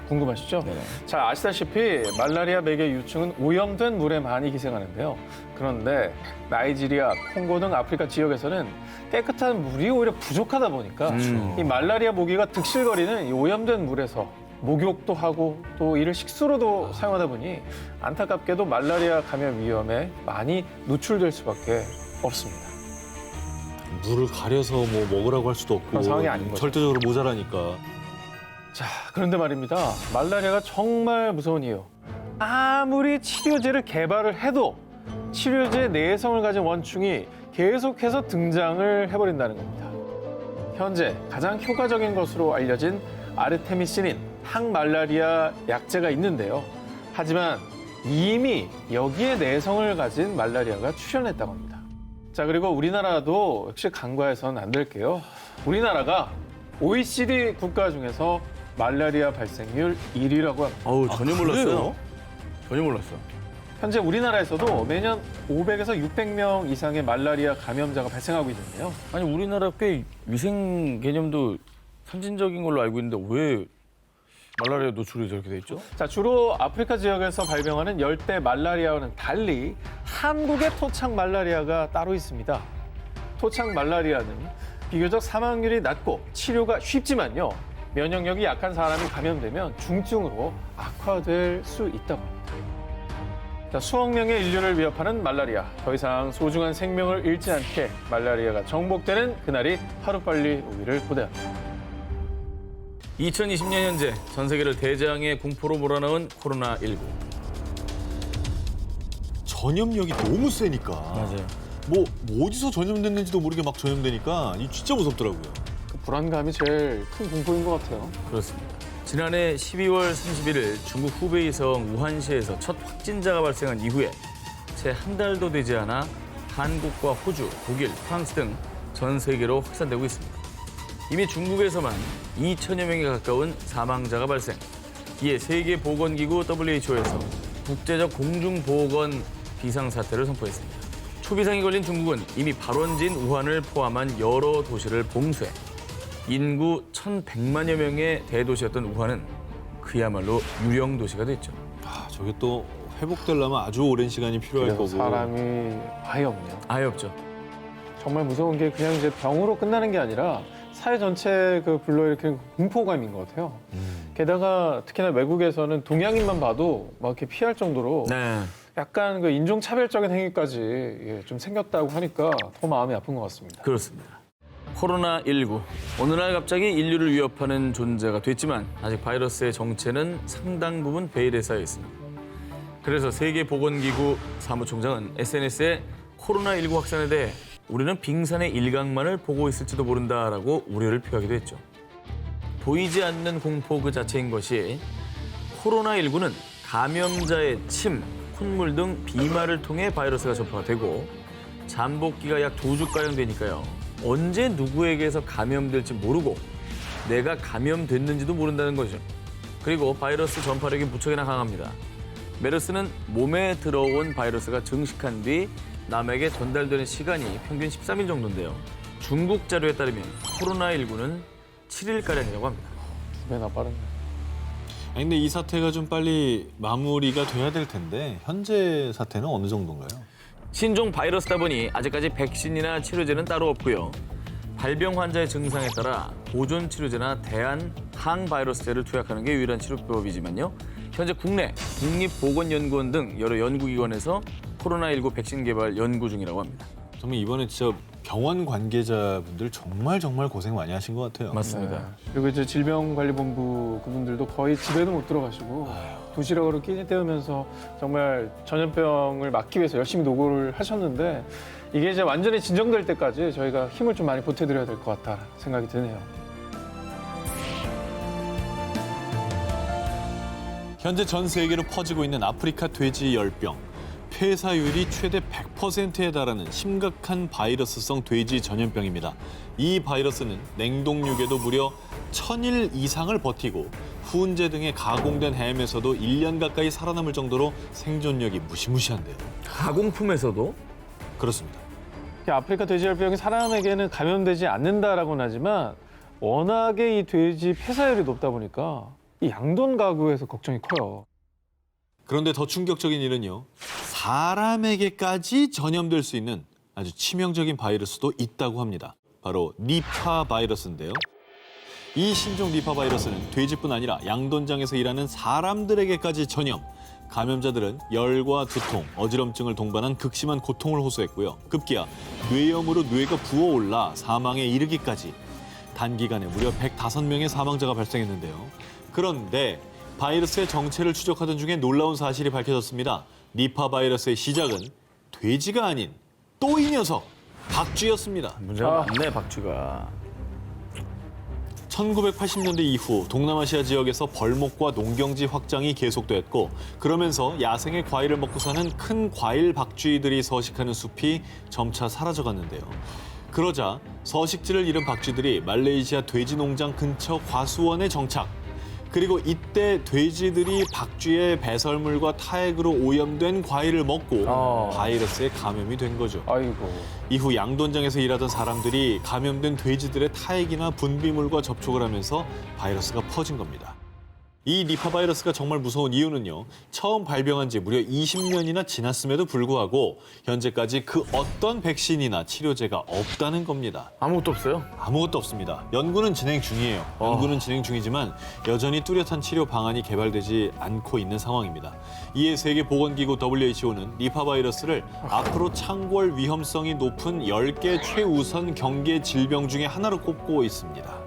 궁금하시죠? 네네. 잘 아시다시피 말라리아 맥의 유충은 오염된 물에 많이 기생하는데요. 그런데 나이지리아, 콩고 등 아프리카 지역에서는 깨끗한 물이 오히려 부족하다 보니까 이 말라리아 모기가 득실거리는 이 오염된 물에서 목욕도 하고 또 이를 식수로도 사용하다 보니 안타깝게도 말라리아 감염 위험에 많이 노출될 수밖에 없습니다. 물을 가려서 뭐 먹으라고 할 수도 없고 그런 상황이 아닌 거죠. 절대적으로 모자라니까. 자, 그런데 말입니다. 말라리아가 정말 무서운 이유. 아무리 치료제를 개발을 해도 치료제 내성을 가진 원충이 계속해서 등장을 해버린다는 겁니다. 현재 가장 효과적인 것으로 알려진 아르테미신인 항말라리아 약제가 있는데요. 하지만 이미 여기에 내성을 가진 말라리아가 출현했다고 합니다. 자, 그리고 우리나라도 역시 간과해서는 안 될게요. 우리나라가 OECD 국가 중에서 말라리아 발생률 1위라고 합니다. 어우, 전혀 몰랐어요. 그래요? 전혀 몰랐어. 현재 우리나라에서도 매년 500에서 600명 이상의 말라리아 감염자가 발생하고 있는데요. 아니 우리나라 꽤 위생 개념도 선진적인 걸로 알고 있는데 왜 말라리아 노출이 저렇게 돼 있죠? 자, 주로 아프리카 지역에서 발병하는 열대 말라리아와는 달리 한국의 토착 말라리아가 따로 있습니다. 토착 말라리아는 비교적 사망률이 낮고 치료가 쉽지만요. 면역력이 약한 사람이 감염되면 중증으로 악화될 수 있다고 합니다. 자, 수억 명의 인류를 위협하는 말라리아. 더 이상 소중한 생명을 잃지 않게 말라리아가 정복되는 그날이 하루빨리 오기를 고대합니다. 2020년 현재 전 세계를 대장의 공포로 몰아넣은 코로나19. 전염력이 너무 세니까. 맞아요. 뭐 어디서 전염됐는지도 모르게 막 전염되니까 이 진짜 무섭더라고요. 그 불안감이 제일 큰 공포인 것 같아요. 그렇습니다. 지난해 12월 31일 중국 후베이성 우한시에서 첫 확진자가 발생한 이후에 채 한 달도 되지 않아 한국과 호주, 독일, 프랑스 등 전 세계로 확산되고 있습니다. 이미 중국에서만 2천여 명에 가까운 사망자가 발생. 이에 세계보건기구 WHO에서 국제적 공중보건 비상사태를 선포했습니다. 초비상이 걸린 중국은 이미 발원지인 우한을 포함한 여러 도시를 봉쇄. 인구 1,100만여 명의 대도시였던 우한은 그야말로 유령 도시가 됐죠. 아, 저게 또 회복되려면 아주 오랜 시간이 필요할 거고. 사람이 아예 없네요. 아예 없죠. 정말 무서운 게 그냥 이제 병으로 끝나는 게 아니라 사회 전체 그 불러일으키는 공포감인 것 같아요. 게다가 특히나 외국에서는 동양인만 봐도 막 이렇게 피할 정도로 네. 약간 그 인종차별적인 행위까지 좀 생겼다고 하니까 더 마음이 아픈 것 같습니다. 그렇습니다. 코로나19. 오늘날 갑자기 인류를 위협하는 존재가 됐지만 아직 바이러스의 정체는 상당 부분 베일에 쌓여 있습니다. 그래서 세계보건기구 사무총장은 SNS에 코로나19 확산에 대해 우리는 빙산의 일각만을 보고 있을지도 모른다라고 우려를 표하기도 했죠. 보이지 않는 공포 그 자체인 것이 코로나19는 감염자의 침, 콧물 등 비말을 통해 바이러스가 전파가 되고 잠복기가 약 2주가량 되니까요. 언제 누구에게서 감염될지 모르고 내가 감염됐는지도 모른다는 거죠. 그리고 바이러스 전파력이 무척이나 강합니다. 메르스는 몸에 들어온 바이러스가 증식한 뒤 남에게 전달되는 시간이 평균 13일 정도인데요. 중국 자료에 따르면 코로나19는 7일가량이라고 합니다. 2배나 빠르네. 아니, 근데 이 사태가 좀 빨리 마무리가 돼야 될 텐데 현재 사태는 어느 정도인가요? 신종 바이러스다 보니 아직까지 백신이나 치료제는 따로 없고요. 발병 환자의 증상에 따라 보존 치료제나 대안 항바이러스제를 투약하는 게 유일한 치료법이지만요. 현재 국내 국립보건연구원 등 여러 연구기관에서 코로나19 백신 개발 연구 중이라고 합니다. 정말 이번에 진짜 병원 관계자분들 정말 고생 많이 하신 것 같아요. 맞습니다. 네. 그리고 이제 질병관리본부 그분들도 거의 집에도 못 들어가시고 도시락으로 끼니 때우면서 정말 전염병을 막기 위해서 열심히 노고를 하셨는데 이게 이제 완전히 진정될 때까지 저희가 힘을 좀 많이 보태드려야 될 것 같다 생각이 드네요. 현재 전 세계로 퍼지고 있는 아프리카 돼지 열병. 폐사율이 최대 100%에 달하는 심각한 바이러스성 돼지 전염병입니다. 이 바이러스는 냉동육에도 무려 1000일 이상을 버티고 후은제 등의 가공된 햄에서도 1년 가까이 살아남을 정도로 생존력이 무시무시한데요. 가공품에서도 그렇습니다. 아프리카 돼지열병이 사람에게는 감염되지 않는다라고는 하지만 워낙에 이 돼지 폐사율이 높다 보니까 이 양돈 가구에서 걱정이 커요. 그런데 더 충격적인 일은요. 사람에게까지 전염될 수 있는 아주 치명적인 바이러스도 있다고 합니다. 바로 니파 바이러스인데요. 이 신종 니파 바이러스는 돼지뿐 아니라 양돈장에서 일하는 사람들에게까지 전염. 감염자들은 열과 두통, 어지럼증을 동반한 극심한 고통을 호소했고요. 급기야 뇌염으로 뇌가 부어올라 사망에 이르기까지 단기간에 무려 105명의 사망자가 발생했는데요. 그런데 바이러스의 정체를 추적하던 중에 놀라운 사실이 밝혀졌습니다. 니파 바이러스의 시작은 돼지가 아닌 또 이 녀석, 박쥐였습니다. 문제가 많네, 박쥐가. 1980년대 이후 동남아시아 지역에서 벌목과 농경지 확장이 계속됐고 그러면서 야생의 과일을 먹고 사는 큰 과일 박쥐들이 서식하는 숲이 점차 사라져갔는데요. 그러자 서식지를 잃은 박쥐들이 말레이시아 돼지 농장 근처 과수원에 정착. 그리고 이때 돼지들이 박쥐의 배설물과 타액으로 오염된 과일을 먹고 바이러스에 감염이 된 거죠. 아이고. 이후 양돈장에서 일하던 사람들이 감염된 돼지들의 타액이나 분비물과 접촉을 하면서 바이러스가 퍼진 겁니다. 이 니파 바이러스가 정말 무서운 이유는요. 처음 발병한 지 무려 20년이나 지났음에도 불구하고 현재까지 그 어떤 백신이나 치료제가 없다는 겁니다. 아무것도 없어요? 아무것도 없습니다. 연구는 진행 중이에요. 연구는 진행 중이지만 여전히 뚜렷한 치료 방안이 개발되지 않고 있는 상황입니다. 이에 세계보건기구 WHO는 니파 바이러스를 앞으로 창궐 위험성이 높은 10개 최우선 경계 질병 중에 하나로 꼽고 있습니다.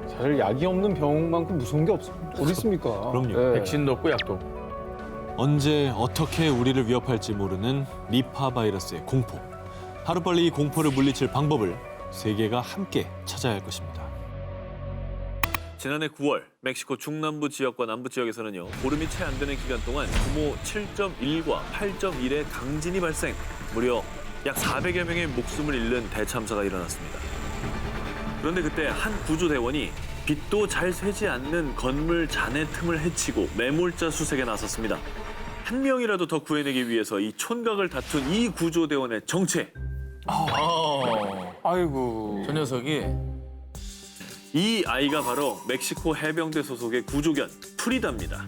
사실 약이 없는 병만큼 무서운 게 어디 있습니까? 그럼요. 백신도 없고 약도 없고. 언제 어떻게 우리를 위협할지 모르는 니파 바이러스의 공포. 하루빨리 이 공포를 물리칠 방법을 세계가 함께 찾아야 할 것입니다. 지난해 9월 멕시코 중남부 지역과 남부 지역에서는요. 보름이 채 안 되는 기간 동안 규모 7.1과 8.1의 강진이 발생. 무려 약 400여 명의 목숨을 잃는 대참사가 일어났습니다. 그런데 그때 한 구조대원이 빛도 잘 새지 않는 건물 잔해 틈을 헤치고 매몰자 수색에 나섰습니다. 한 명이라도 더 구해내기 위해서 이 촌각을 다툰 이 구조대원의 정체. 아이고. 저 녀석이 이 아이가 바로 멕시코 해병대 소속의 구조견 프리다입니다.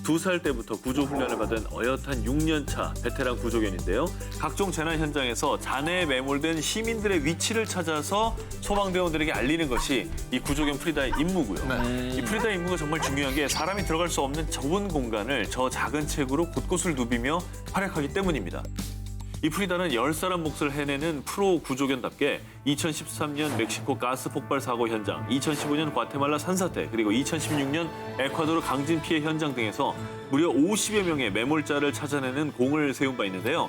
2살 때부터 구조 훈련을 받은 어엿한 6년차 베테랑 구조견인데요. 각종 재난 현장에서 잔해에 매몰된 시민들의 위치를 찾아서 소방대원들에게 알리는 것이 이 구조견 프리다의 임무고요. 이 프리다의 임무가 정말 중요한 게 사람이 들어갈 수 없는 좁은 공간을 저 작은 체구로 곳곳을 누비며 활약하기 때문입니다. 이 프리다는 10사람 몫을 해내는 프로 구조견답게 2013년 멕시코 가스 폭발 사고 현장, 2015년 과테말라 산사태, 그리고 2016년 에콰도르 강진 피해 현장 등에서 무려 50여 명의 매몰자를 찾아내는 공을 세운 바 있는데요.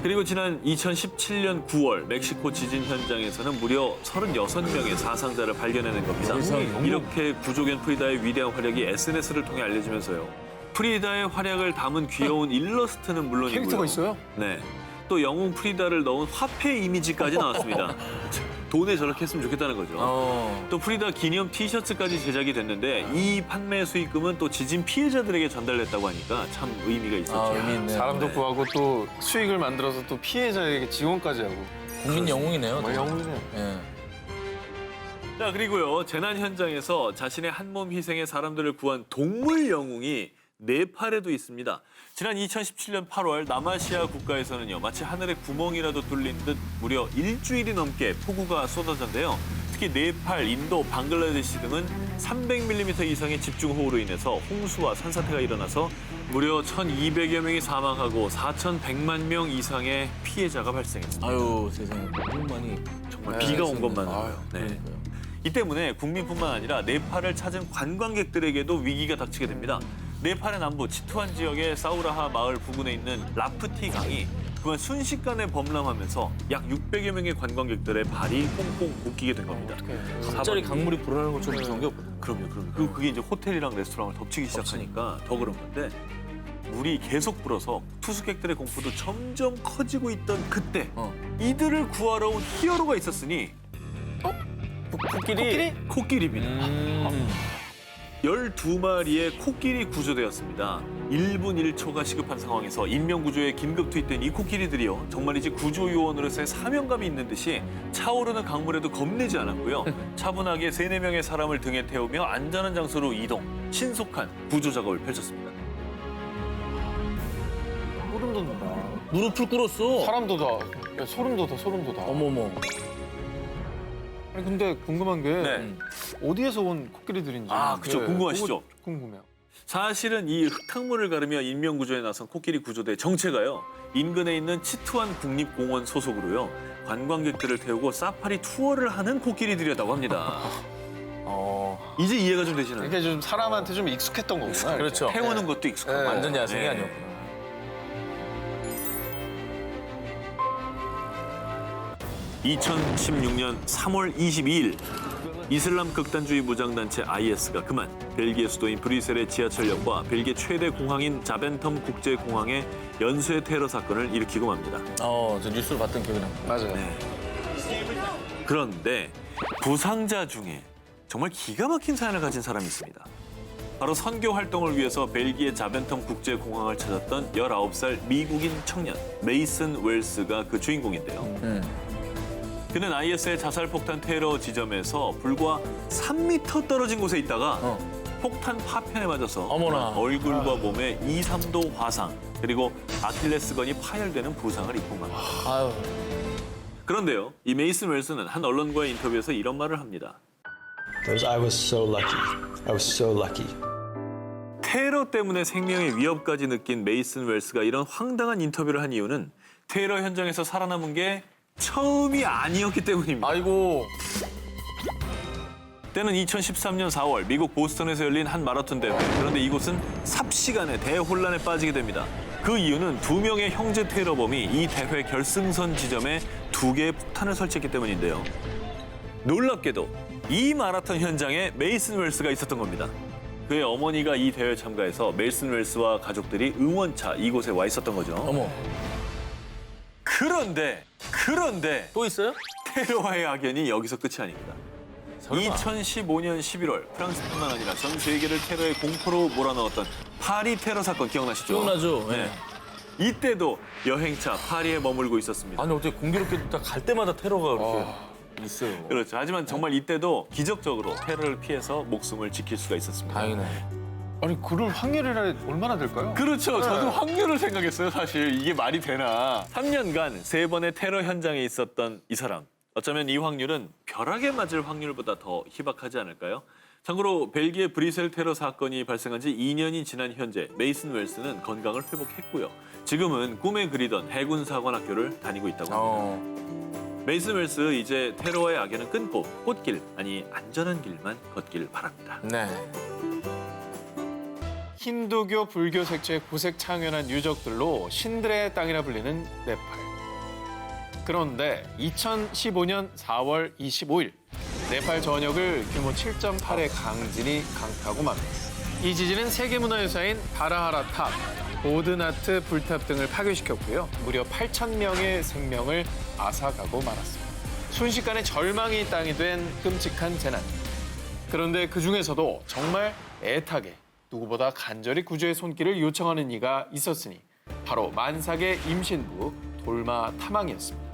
그리고 지난 2017년 9월 멕시코 지진 현장에서는 무려 36명의 사상자를 발견해낸 겁니다. 이렇게 구조견 프리다의 위대한 활약이 SNS를 통해 알려지면서요. 프리다의 활약을 담은 귀여운 일러스트는 물론이고요. 캐릭터가 있어요? 네. 또 영웅 프리다를 넣은 화폐 이미지까지 나왔습니다. 돈에 저렇게 했으면 좋겠다는 거죠. 또 프리다 기념 티셔츠까지 제작이 됐는데 이 판매 수익금은 또 지진 피해자들에게 전달됐다고 하니까 참 의미가 있었죠. 재미있네. 사람도 구하고 또 수익을 만들어서 또 피해자에게 지원까지 하고. 국민 영웅이네요. 영웅이네요. 예. 자, 그리고요. 재난 현장에서 자신의 한몸 희생에 사람들을 구한 동물 영웅이 네팔에도 있습니다. 지난 2017년 8월 남아시아 국가에서는요. 마치 하늘에 구멍이라도 뚫린 듯 무려 일주일이 넘게 폭우가 쏟아졌는데요. 특히 네팔, 인도, 방글라데시 등은 300mm 이상의 집중호우로 인해서 홍수와 산사태가 일어나서 무려 1,200여 명이 사망하고 4,100만 명 이상의 피해자가 발생했습니다. 아유 세상에 너무 많이 정말 비가 온 것만 아유, 해도. 네. 이 때문에 국민뿐만 아니라 네팔을 찾은 관광객들에게도 위기가 닥치게 됩니다. 네팔의 남부 치투안 지역의 사우라하 마을 부근에 있는 라프티 강이 그만 순식간에 범람하면서 약 600여 명의 관광객들의 발이 꽁꽁 묶이게 된 겁니다. 갑자기 강물이 불어나는 것처럼 무서운 게 없거든요. 그럼요. 그게 이제 호텔이랑 레스토랑을 덮치기 시작하니까 더 그런 건데 물이 계속 불어서 투숙객들의 공포도 점점 커지고 있던 그때 이들을 구하러 온 히어로가 있었으니 코끼리? 코끼리입니다. 12마리의 코끼리 구조되었습니다. 1분 1초가 시급한 상황에서 인명구조에 긴급 투입된 이 코끼리들이요. 정말이지 구조요원으로서의 사명감이 있는 듯이 차오르는 강물에도 겁내지 않았고요. 차분하게 3-4명의 사람을 등에 태우며 안전한 장소로 이동, 신속한 구조 작업을 펼쳤습니다. 소름 돋는다. 무릎을 꿇었어. 사람도 다. 야, 소름 돋아, 소름 돋아. 어머머. 아니 근데 궁금한 게 네. 어디에서 온 코끼리들인지. 아, 그쵸. 궁금하시죠? 그거 궁금해요. 사실은 이 흙탕물을 가르며 인명구조에 나선 코끼리 구조대 정체가요. 인근에 있는 치투안 국립공원 소속으로요. 관광객들을 태우고 사파리 투어를 하는 코끼리들이었다고 합니다. 이제 이해가 좀 되시나요? 이게 좀 사람한테 좀 익숙했던 거구나. 그렇죠. 태우는 것도 익숙하고. 네. 완전 야생이 네. 아니었구나. (2016년 3월 22일) 이슬람 극단주의 무장단체 IS가 그만 벨기에 수도인 브뤼셀의 지하철역과 벨기에 최대 공항인 자벤텀 국제공항에 연쇄 테러 사건을 일으키고 맙니다. 저 뉴스를 봤던 기억이 납니다. 맞아요. 네. 그런데 부상자 중에 정말 기가 막힌 사연을 가진 사람이 있습니다. 바로 선교 활동을 위해서 벨기에 자벤텀 국제공항을 찾았던 19살 미국인 청년 메이슨 웰스가 그 주인공인데요. 그는 IS의 자살폭탄 테러 지점에서 불과 3m 떨어진 곳에 있다가 폭탄 파편에 맞아서 어머나. 얼굴과 몸에 2~3도 화상 그리고 아킬레스건이 파열되는 부상을 입고 맙니다. 아유. 그런데요, 이 메이슨 웰스는 한 언론과의 인터뷰에서 이런 말을 합니다. I was so lucky. I was so lucky. 테러 때문에 생명의 위협까지 느낀 메이슨 웰스가 이런 황당한 인터뷰를 한 이유는 테러 현장에서 살아남은 게 처음이 아니었기 때문입니다. 아이고. 때는 2013년 4월 미국 보스턴에서 열린 한 마라톤 대회. 그런데 이곳은 삽시간에 대혼란에 빠지게 됩니다. 그 이유는 2명의 형제 테러범이 이 대회 결승선 지점에 2개의 폭탄을 설치했기 때문인데요. 놀랍게도 이 마라톤 현장에 메이슨 웰스가 있었던 겁니다. 그의 어머니가 이 대회에 참가해서 메이슨 웰스와 가족들이 응원차 이곳에 와 있었던 거죠. 어머. 그런데 또 있어요? 테러와의 악연이 여기서 끝이 아닙니다. 2015년 11월 프랑스뿐만 아니라 전 세계를 테러의 공포로 몰아넣었던 파리 테러 사건 기억나시죠? 기억나죠? 네. 이때도 여행차 파리에 머물고 있었습니다. 아니 어떻게 공교롭게도 다 갈 때마다 테러가 그렇게 있어요. 그렇죠. 하지만 정말 이때도 기적적으로 테러를 피해서 목숨을 지킬 수가 있었습니다. 다행이네. 아니 그럴 확률이 얼마나 될까요? 그렇죠. 저도 확률을 생각했어요. 사실 이게 말이 되나. 3년간 3번의 테러 현장에 있었던 이 사람. 어쩌면 이 확률은 벼락에 맞을 확률보다 더 희박하지 않을까요? 참고로 벨기에 브뤼셀 테러 사건이 발생한 지 2년이 지난 현재 메이슨 웰스는 건강을 회복했고요. 지금은 꿈에 그리던 해군사관학교를 다니고 있다고 합니다. 메이슨 웰스 이제 테러와의 악연은 끊고 꽃길, 아니 안전한 길만 걷길 바랍니다. 네. 힌두교, 불교 색채의 고색 창연한 유적들로 신들의 땅이라 불리는 네팔. 그런데 2015년 4월 25일 네팔 전역을 규모 7.8의 강진이 강타하고 맙니다. 이 지진은 세계문화유산인 바라하라탑, 보드나트 불탑 등을 파괴시켰고요. 무려 8,000명의 생명을 앗아가고 말았습니다. 순식간에 절망이 땅이 된 끔찍한 재난. 그런데 그 중에서도 정말 애타게 누구보다 간절히 구조의 손길을 요청하는 이가 있었으니 바로 만삭의 임신부 돌마 탐왕이었습니다.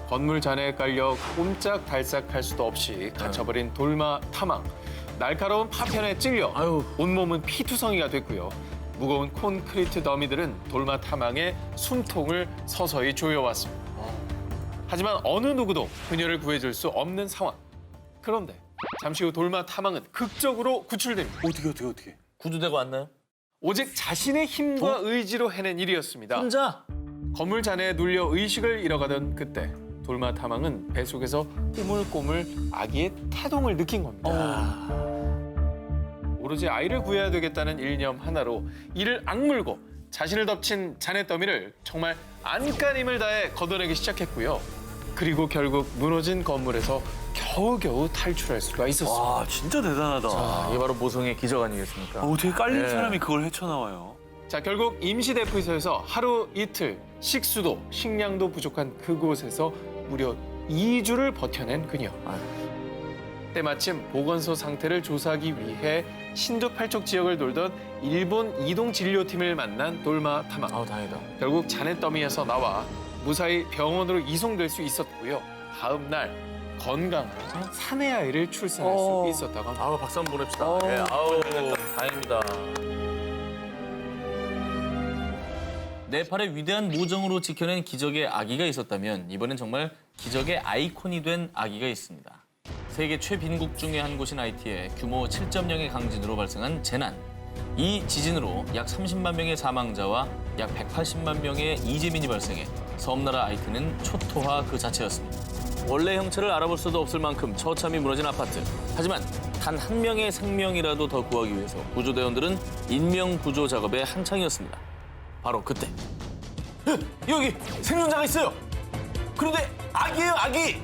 건물 잔해에 깔려 꼼짝달싹할 수도 없이 갇혀버린 돌마 탐왕. 날카로운 파편에 찔려 온몸은 피투성이가 됐고요. 무거운 콘크리트 더미들은 돌마 탐왕의 숨통을 서서히 조여왔습니다. 하지만 어느 누구도 그녀를 구해줄 수 없는 상황. 그런데 잠시 후 돌마 탐왕은 극적으로 구출됩니다. 어떻게? 구조대가 왔나요? 오직 자신의 힘과 의지로 해낸 일이었습니다. 혼자? 건물 잔해에 눌려 의식을 잃어가던 그때 돌마 탐왕은 뱃속에서 꼬물꼬물 아기의 태동을 느낀 겁니다. 오로지 아이를 구해야 되겠다는 일념 하나로 이를 악물고 자신을 덮친 잔해 더미를 정말 안간힘을 다해 걷어내기 시작했고요. 그리고 결국 무너진 건물에서 겨우겨우 탈출할 수가 있었습니다. 와, 진짜 대단하다. 이게 바로 모성의 기적 아니겠습니까? 어떻게 깔린 네. 사람이 그걸 헤쳐나와요? 자, 결국 임시대피소에서 하루 이틀 식수도 식량도 부족한 그곳에서 무려 2주를 버텨낸 그녀. 때마침 보건소 상태를 조사하기 위해 신두팔척 지역을 돌던 일본 이동진료팀을 만난 돌마 타마. 아우 다행이다. 결국 잔해더미에서 나와 무사히 병원으로 이송될 수 있었고요. 다음 날 건강한 사내 아이를 출산할 수 있었다고 합니다. 아우 박수 한번 보냅시다. 예, 아우 다행입니다. 네팔의 위대한 모정으로 지켜낸 기적의 아기가 있었다면 이번엔 정말 기적의 아이콘이 된 아기가 있습니다. 세계 최빈국 중의 한 곳인 하이티에 규모 7.0의 강진으로 발생한 재난. 이 지진으로 약 30만 명의 사망자와 약 180만 명의 이재민이 발생해 섬나라 하이티는 초토화 그 자체였습니다. 원래 형체를 알아볼 수도 없을 만큼 처참히 무너진 아파트. 하지만 단 한 명의 생명이라도 더 구하기 위해서 구조대원들은 인명 구조 작업에 한창이었습니다. 바로 그때 여기 생존자가 있어요. 그런데 아기예요, 아기.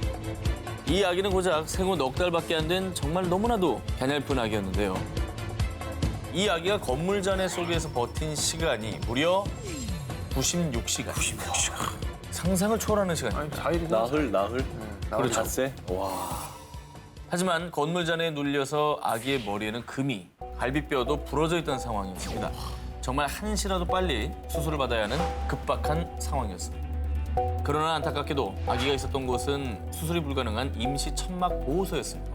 이 아기는 고작 생후 넉 달밖에 안 된 정말 너무나도 가냘픈 아기였는데요. 이 아기가 건물 잔해 속에서 버틴 시간이 무려 96시간. 96시간. 상상을 초월하는 시간입니다. 나흘. 그렇죠. 닷새. 하지만 건물 잔해에 눌려서 아기의 머리에는 금이, 갈비뼈도 부러져 있던 상황이었습니다. 정말 한시라도 빨리 수술을 받아야 하는 급박한 상황이었습니다. 그러나 안타깝게도 아기가 있었던 곳은 수술이 불가능한 임시 천막 보호소였습니다.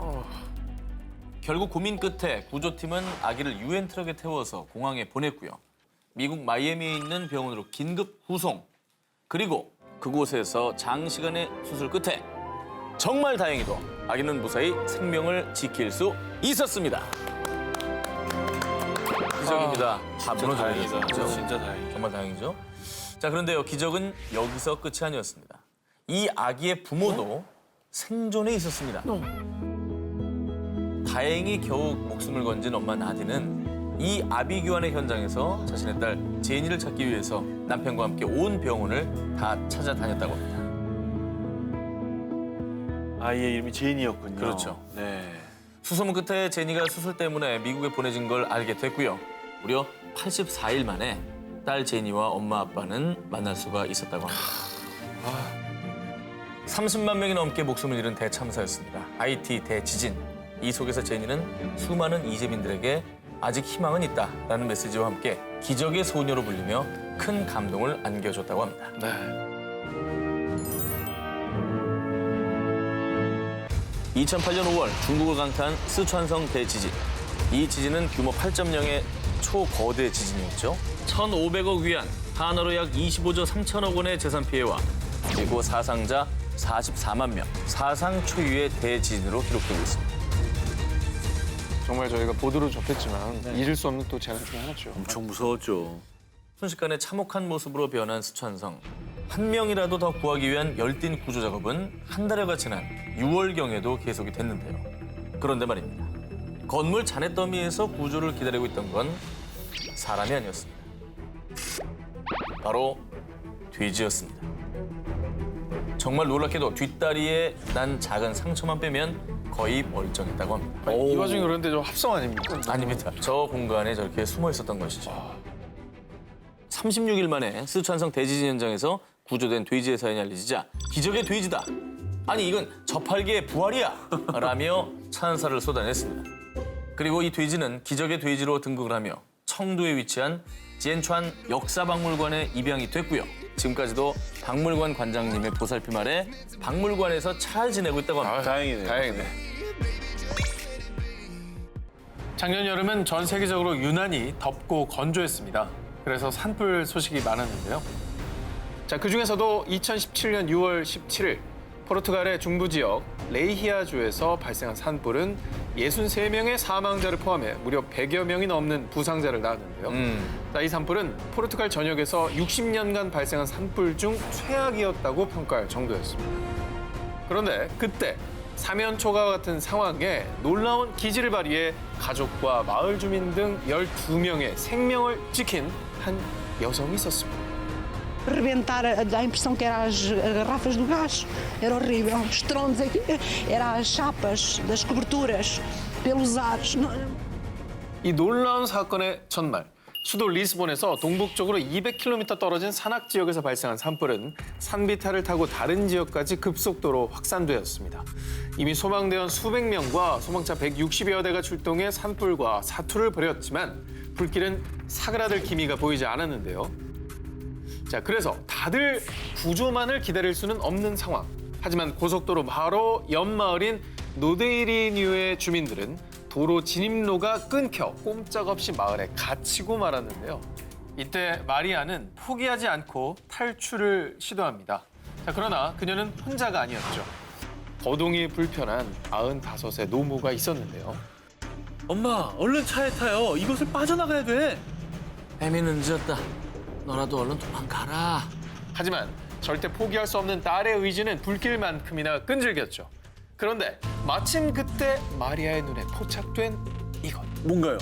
결국 고민 끝에 구조팀은 아기를 유엔 트럭에 태워서 공항에 보냈고요. 미국 마이애미에 있는 병원으로 긴급 후송. 그리고 그곳에서 장시간의 수술 끝에 정말 다행히도 아기는 무사히 생명을 지킬 수 있었습니다. 기적입니다. 다 무너져야 돼서. 진짜 다행이다. 정말 다행이죠. 자, 그런데요, 기적은 여기서 끝이 아니었습니다. 이 아기의 부모도 생존에 있었습니다. 다행히 겨우 목숨을 건진 엄마 나디는 이 아비 교환의 현장에서 자신의 딸 제니를 찾기 위해서 남편과 함께 온 병원을 다 찾아다녔다고 합니다. 아이의 이름이 제인이었군요. 그렇죠. 네. 수소문 끝에 제니가 수술 때문에 미국에 보내진 걸 알게 됐고요. 무려 84일 만에 딸 제니와 엄마 아빠는 만날 수가 있었다고 합니다. 30만 명이 넘게 목숨을 잃은 대참사였습니다. 하이티 대지진. 이 속에서 제니는 수많은 이재민들에게 아직 희망은 있다라는 메시지와 함께 기적의 소녀로 불리며 큰 감동을 안겨줬다고 합니다. 네. 2008년 5월 중국을 강타한 스촨성 대지진. 이 지진은 규모 8.0의 초거대 지진이었죠. 1,500억 위안, 한화로 약 25조 3천억 원의 재산 피해와 그리고 사상자 44만 명, 사상 초유의 대지진으로 기록되고 있습니다. 정말 저희가 보도로 접했지만 잊을 수 없는 또 재난 중에 하나죠. 엄청 무서웠죠. 순식간에 참혹한 모습으로 변한 스촨성. 한 명이라도 더 구하기 위한 열띤 구조 작업은 한 달여가 지난 6월경에도 계속이 됐는데요. 그런데 말입니다. 건물 잔해더미에서 구조를 기다리고 있던 건 사람이 아니었습니다. 바로 돼지였습니다. 정말 놀랍게도 뒷다리에 난 작은 상처만 빼면 거의 멀쩡했다고 합니다. 이 와중에 그런데 좀 합성 아닙니까? 아닙니다. 저 공간에 저렇게 숨어 있었던 것이죠. 36일 만에 스촨성 대지진 현장에서 구조된 돼지의 사연이 알려지자 기적의 돼지다. 아니 이건 저팔계의 부활이야. 라며 찬사를 쏟아냈습니다. 그리고 이 돼지는 기적의 돼지로 등극을 하며 청두에 위치한 지엔촨 역사박물관에 입양이 됐고요. 지금까지도 박물관 관장님의 보살핌 아래 박물관에서 잘 지내고 있다고 합니다. 다행이네요. 다행이네. 작년 여름은 전 세계적으로 유난히 덥고 건조했습니다. 그래서 산불 소식이 많았는데요. 자, 그중에서도 2017년 6월 17일 포르투갈의 중부 지역 레이히아주에서 발생한 산불은 63명의 사망자를 포함해 무려 100여 명이 넘는 부상자를 낳았는데요. 자, 이 산불은 포르투갈 전역에서 60년간 발생한 산불 중 최악이었다고 평가할 정도였습니다. 그런데 그때 사면초가와 같은 상황에 놀라운 기지를 발휘해 가족과 마을 주민 등 12명의 생명을 지킨 한 여성이 있었습니다. Rebentar, a impressão que eram as garrafas do gás, era horrível. Os tronos aqui, eram as chapas das coberturas, pelos ares. 이 놀라운 사건의 전말, 수도 리스본에서 동북쪽으로 200km 떨어진 산악 지역에서 발생한 산불은 산비탈을 타고 다른 지역까지 급속도로 확산되었습니다. 이미 소방대원 수백 명과 소방차 160여 대가 출동해 산불과 사투를 벌였지만 불길은 사그라들 기미가 보이지 않았는데요. 자, 그래서 다들 구조만을 기다릴 수는 없는 상황. 하지만 고속도로 바로 옆 마을인 노데이리뉴의 주민들은 도로 진입로가 끊겨 꼼짝없이 마을에 갇히고 말았는데요. 이때 마리아는 포기하지 않고 탈출을 시도합니다. 자, 그러나 그녀는 혼자가 아니었죠. 거동이 불편한 95세 노모가 있었는데요. 엄마, 얼른 차에 타요. 이곳을 빠져나가야 돼. 애미는 늦었다. 너라도 얼른 도망가라. 하지만 절대 포기할 수 없는 딸의 의지는 불길만큼이나 끈질겼죠. 그런데 마침 그때 마리아의 눈에 포착된 이것. 뭔가요?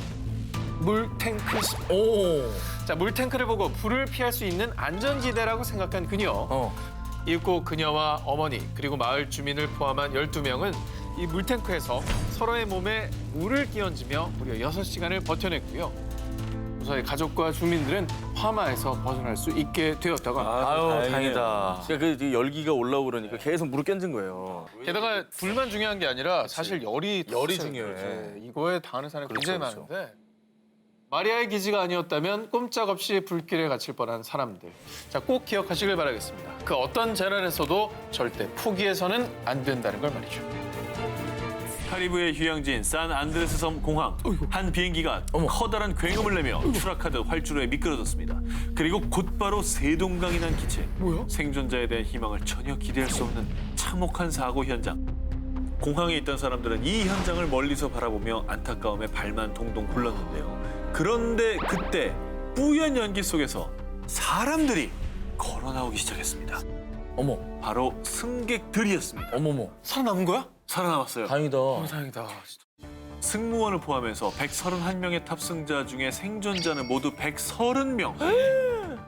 물탱크였습니다. 오. 자, 물탱크를 보고 불을 피할 수 있는 안전지대라고 생각한 그녀. 이윽고 그녀와 어머니 그리고 마을 주민을 포함한 12명은 이 물탱크에서 서로의 몸에 물을 끼얹으며 무려 6시간을 버텨냈고요. 무사히 가족과 주민들은 화마에서 벗어날 수 있게 되었다고 합니다. 아유, 다행이다. 그러니까 그 열기가 올라오고 그러니까 계속 물을 껴준 거예요. 게다가 불만 중요한 게 아니라 사실 열이 중요해. 그렇지. 이거에 당하는 사람이 굉장히 그렇죠. 많은데 마리아의 기지가 아니었다면 꼼짝없이 불길에 갇힐 뻔한 사람들. 자, 꼭 기억하시길 바라겠습니다. 그 어떤 재난에서도 절대 포기해서는 안 된다는 걸 말이죠. 카리브해 휴양지인 산 안드레스 섬 공항. 한 비행기가 커다란 굉음을 내며 추락하듯 활주로에 미끄러졌습니다. 그리고 곧바로 세동강이 난 기체. 생존자에 대한 희망을 전혀 기대할 수 없는 참혹한 사고 현장. 공항에 있던 사람들은 이 현장을 멀리서 바라보며 안타까움에 발만 동동 굴렀는데요. 그런데 그때 뿌연 연기 속에서 사람들이 걸어 나오기 시작했습니다. 어머, 바로 승객들이었습니다. 어머머. 살아남은 거야? 살아남았어요. 다행이다. 다행이다. 승무원을 포함해서 131명의 탑승자 중에 생존자는 모두 130명.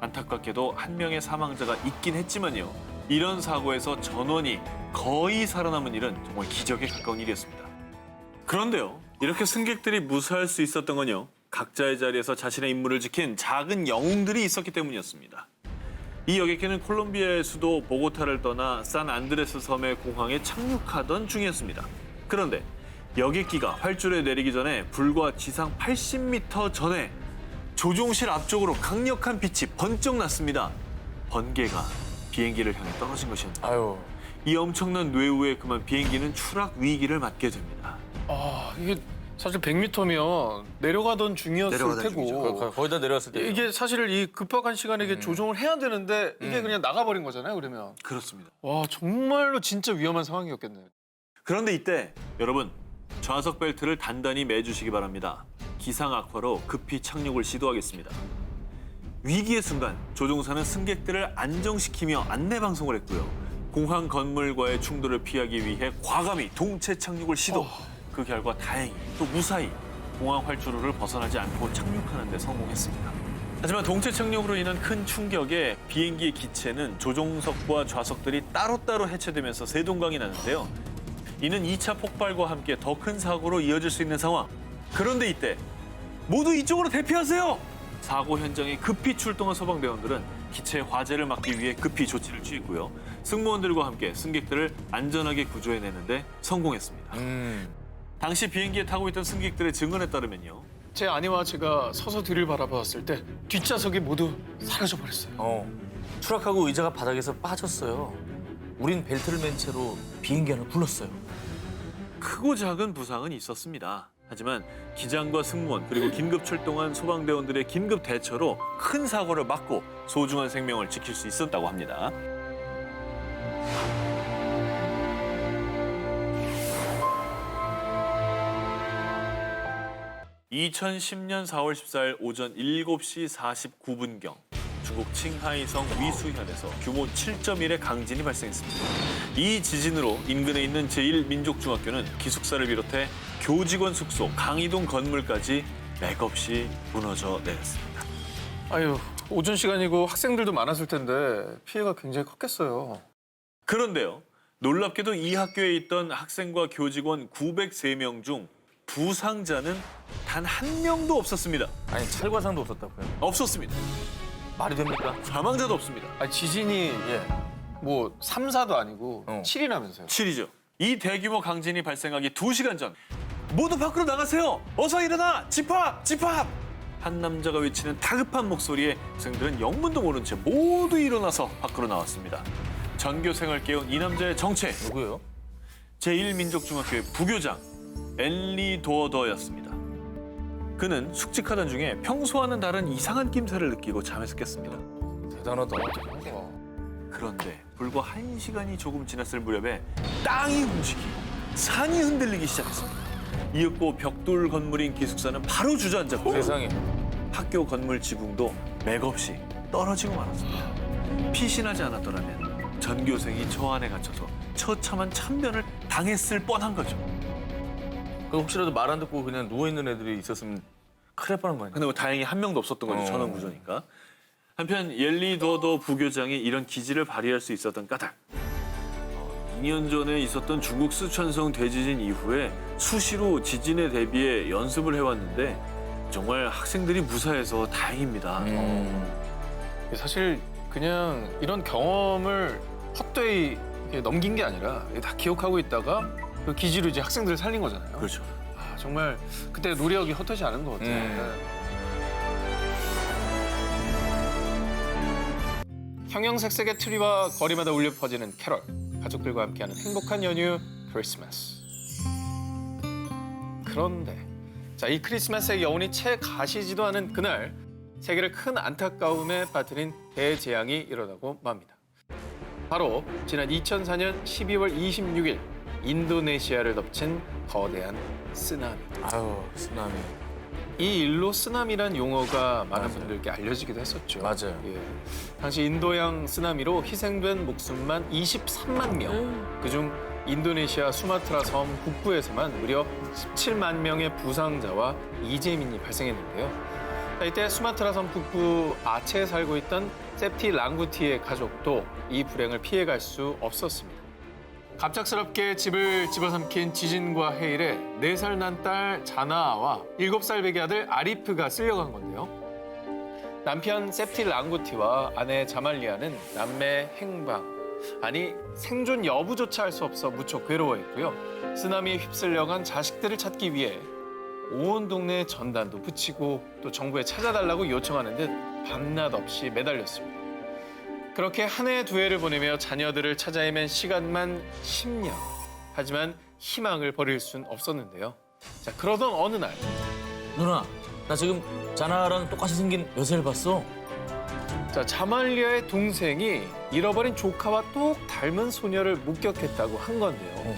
안타깝게도 한 명의 사망자가 있긴 했지만요. 이런 사고에서 전원이 거의 살아남은 일은 정말 기적에 가까운 일이었습니다. 그런데요, 이렇게 승객들이 무사할 수 있었던 건요, 각자의 자리에서 자신의 임무를 지킨 작은 영웅들이 있었기 때문이었습니다. 이 여객기는 콜롬비아의 수도 보고타를 떠나 산 안드레스 섬의 공항에 착륙하던 중이었습니다. 그런데 여객기가 활주로에 내리기 전에 불과 지상 80m 전에 조종실 앞쪽으로 강력한 빛이 번쩍 났습니다. 번개가 비행기를 향해 떨어진 것이었는데 아유. 이 엄청난 뇌우에 그만 비행기는 추락 위기를 맞게 됩니다. 아, 이게 사실 100m면 내려가던 중이었을 테고. 거의 다 내려왔을 때. 이게 사실 이 급박한 시간에 이게 조종을 해야 되는데 이게 그냥 나가버린 거잖아요, 그러면. 그렇습니다. 와, 정말로 진짜 위험한 상황이었겠네요. 그런데 이때 여러분 좌석 벨트를 단단히 매주시기 바랍니다. 기상 악화로 급히 착륙을 시도하겠습니다. 위기의 순간 조종사는 승객들을 안정시키며 안내 방송을 했고요. 공항 건물과의 충돌을 피하기 위해 과감히 동체 착륙을 시도. 그 결과 다행히 또 무사히 공항 활주로를 벗어나지 않고 착륙하는 데 성공했습니다. 하지만 동체 착륙으로 인한 큰 충격에 비행기의 기체는 조종석과 좌석들이 따로따로 해체되면서 세동강이 나는데요. 이는 2차 폭발과 함께 더 큰 사고로 이어질 수 있는 상황. 그런데 이때 모두 이쪽으로 대피하세요! 사고 현장에 급히 출동한 소방대원들은 기체의 화재를 막기 위해 급히 조치를 취했고요. 승무원들과 함께 승객들을 안전하게 구조해내는데 성공했습니다. 당시 비행기에 타고 있던 승객들의 증언에 따르면요. 제 아내와 제가 서서 뒤를 바라봤을 때 뒷좌석이 모두 사라져 버렸어요. 추락하고 의자가 바닥에서 빠졌어요. 우린 벨트를 맨 채로 비행기 안을 굴렀어요. 크고 작은 부상은 있었습니다. 하지만 기장과 승무원 그리고 긴급 출동한 소방대원들의 긴급 대처로 큰 사고를 막고 소중한 생명을 지킬 수 있었다고 합니다. (2010년 4월 14일) 오전 7시 49분경 중국 칭하이성 위수현에서 규모 7.1의 강진이 발생했습니다. 이 지진으로 인근에 있는 제1민족중학교는 기숙사를 비롯해 교직원 숙소, 강의동 건물까지 맥없이 무너져 내렸습니다. 아유, 오전 시간이고 학생들도 많았을 텐데 피해가 굉장히 컸겠어요. 그런데요, 놀랍게도 이 학교에 있던 학생과 교직원 903명 중 부상자는 단 한 명도 없었습니다. 아니 찰과상도 없었다고요? 없었습니다. 말이 됩니까? 사망자도 없습니다. 아니, 지진이 뭐 3, 4도 아니고 7이라면서요. 7이죠. 이 대규모 강진이 발생하기 2시간 전 모두 밖으로 나가세요. 어서 일어나. 집합! 집합! 한 남자가 외치는 다급한 목소리에 학생들은 영문도 모른 채 모두 일어나서 밖으로 나왔습니다. 전교생을 깨운 이 남자의 정체. 누구요? 제1민족중학교의 부교장 엘리 도어더였습니다. 그는 숙직하던 중에 평소와는 다른 이상한 낌새를 느끼고 잠에서 깼습니다. 대단하다. 그런데 불과 1시간이 조금 지났을 무렵에 땅이 움직이고 산이 흔들리기 시작했습니다. 이윽고 벽돌 건물인 기숙사는 바로 주저앉았고 세상에. 학교 건물 지붕도 맥없이 떨어지고 말았습니다. 피신하지 않았더라면 전교생이 저 안에 갇혀서 처참한 참변을 당했을 뻔한 거죠. 그 혹시라도 말 안 듣고 그냥 누워 있는 애들이 있었으면 큰일 날 뻔한 거 아니야? 근데 뭐 다행히 한 명도 없었던 거죠. 전원 구조니까. 한편 옐리 도더 부교장이 이런 기지를 발휘할 수 있었던 까닭. 2년 전에 있었던 중국 쓰촨성 대지진 이후에 수시로 지진에 대비해 연습을 해왔는데 정말 학생들이 무사해서 다행입니다. 사실 그냥 이런 경험을 헛되이 이렇게 넘긴 게 아니라 다 기억하고 있다가 그 기지로 이제 학생들을 살린 거잖아요. 그렇죠. 아, 정말 그때 노력이 헛되지 않은 것 같아요. 네. 형형색색의 트리와 거리마다 울려 퍼지는 캐럴. 가족들과 함께하는 행복한 연휴 크리스마스. 그런데 자, 이 크리스마스의 여운이 채 가시지도 않은 그날 세계를 큰 안타까움에 빠뜨린 대재앙이 일어나고 맙니다. 바로 지난 2004년 12월 26일 인도네시아를 덮친 거대한 쓰나미. 아유, 쓰나미. 이 일로 쓰나미란 용어가 많은 분들께 알려지기도 했었죠. 맞아요. 예. 당시 인도양 쓰나미로 희생된 목숨만 23만 명. 그중 인도네시아 수마트라 섬 북부에서만 무려 17만 명의 부상자와 이재민이 발생했는데요. 자, 이때 수마트라 섬 북부 아체에 살고 있던 세프티 랑구티의 가족도 이 불행을 피해갈 수 없었습니다. 갑작스럽게 집을 집어삼킨 지진과 해일에 4살 난 딸 자나아와 7살 배기 아들 아리프가 쓸려간 건데요. 남편 세프티 랑구티와 아내 자말리아는 남매 행방, 아니 생존 여부조차 알 수 없어 무척 괴로워했고요. 쓰나미에 휩쓸려간 자식들을 찾기 위해 온 동네에 전단도 붙이고 또 정부에 찾아달라고 요청하는 듯 밤낮 없이 매달렸습니다. 그렇게 한 해 두 해를 보내며 자녀들을 찾아 헤맨 시간만 10년. 하지만 희망을 버릴 순 없었는데요. 자, 그러던 어느 날 누나, 나 지금 자나랑 똑같이 생긴 여자를 봤어. 자, 자말리아의 동생이 잃어버린 조카와 똑 닮은 소녀를 목격했다고 한 건데요.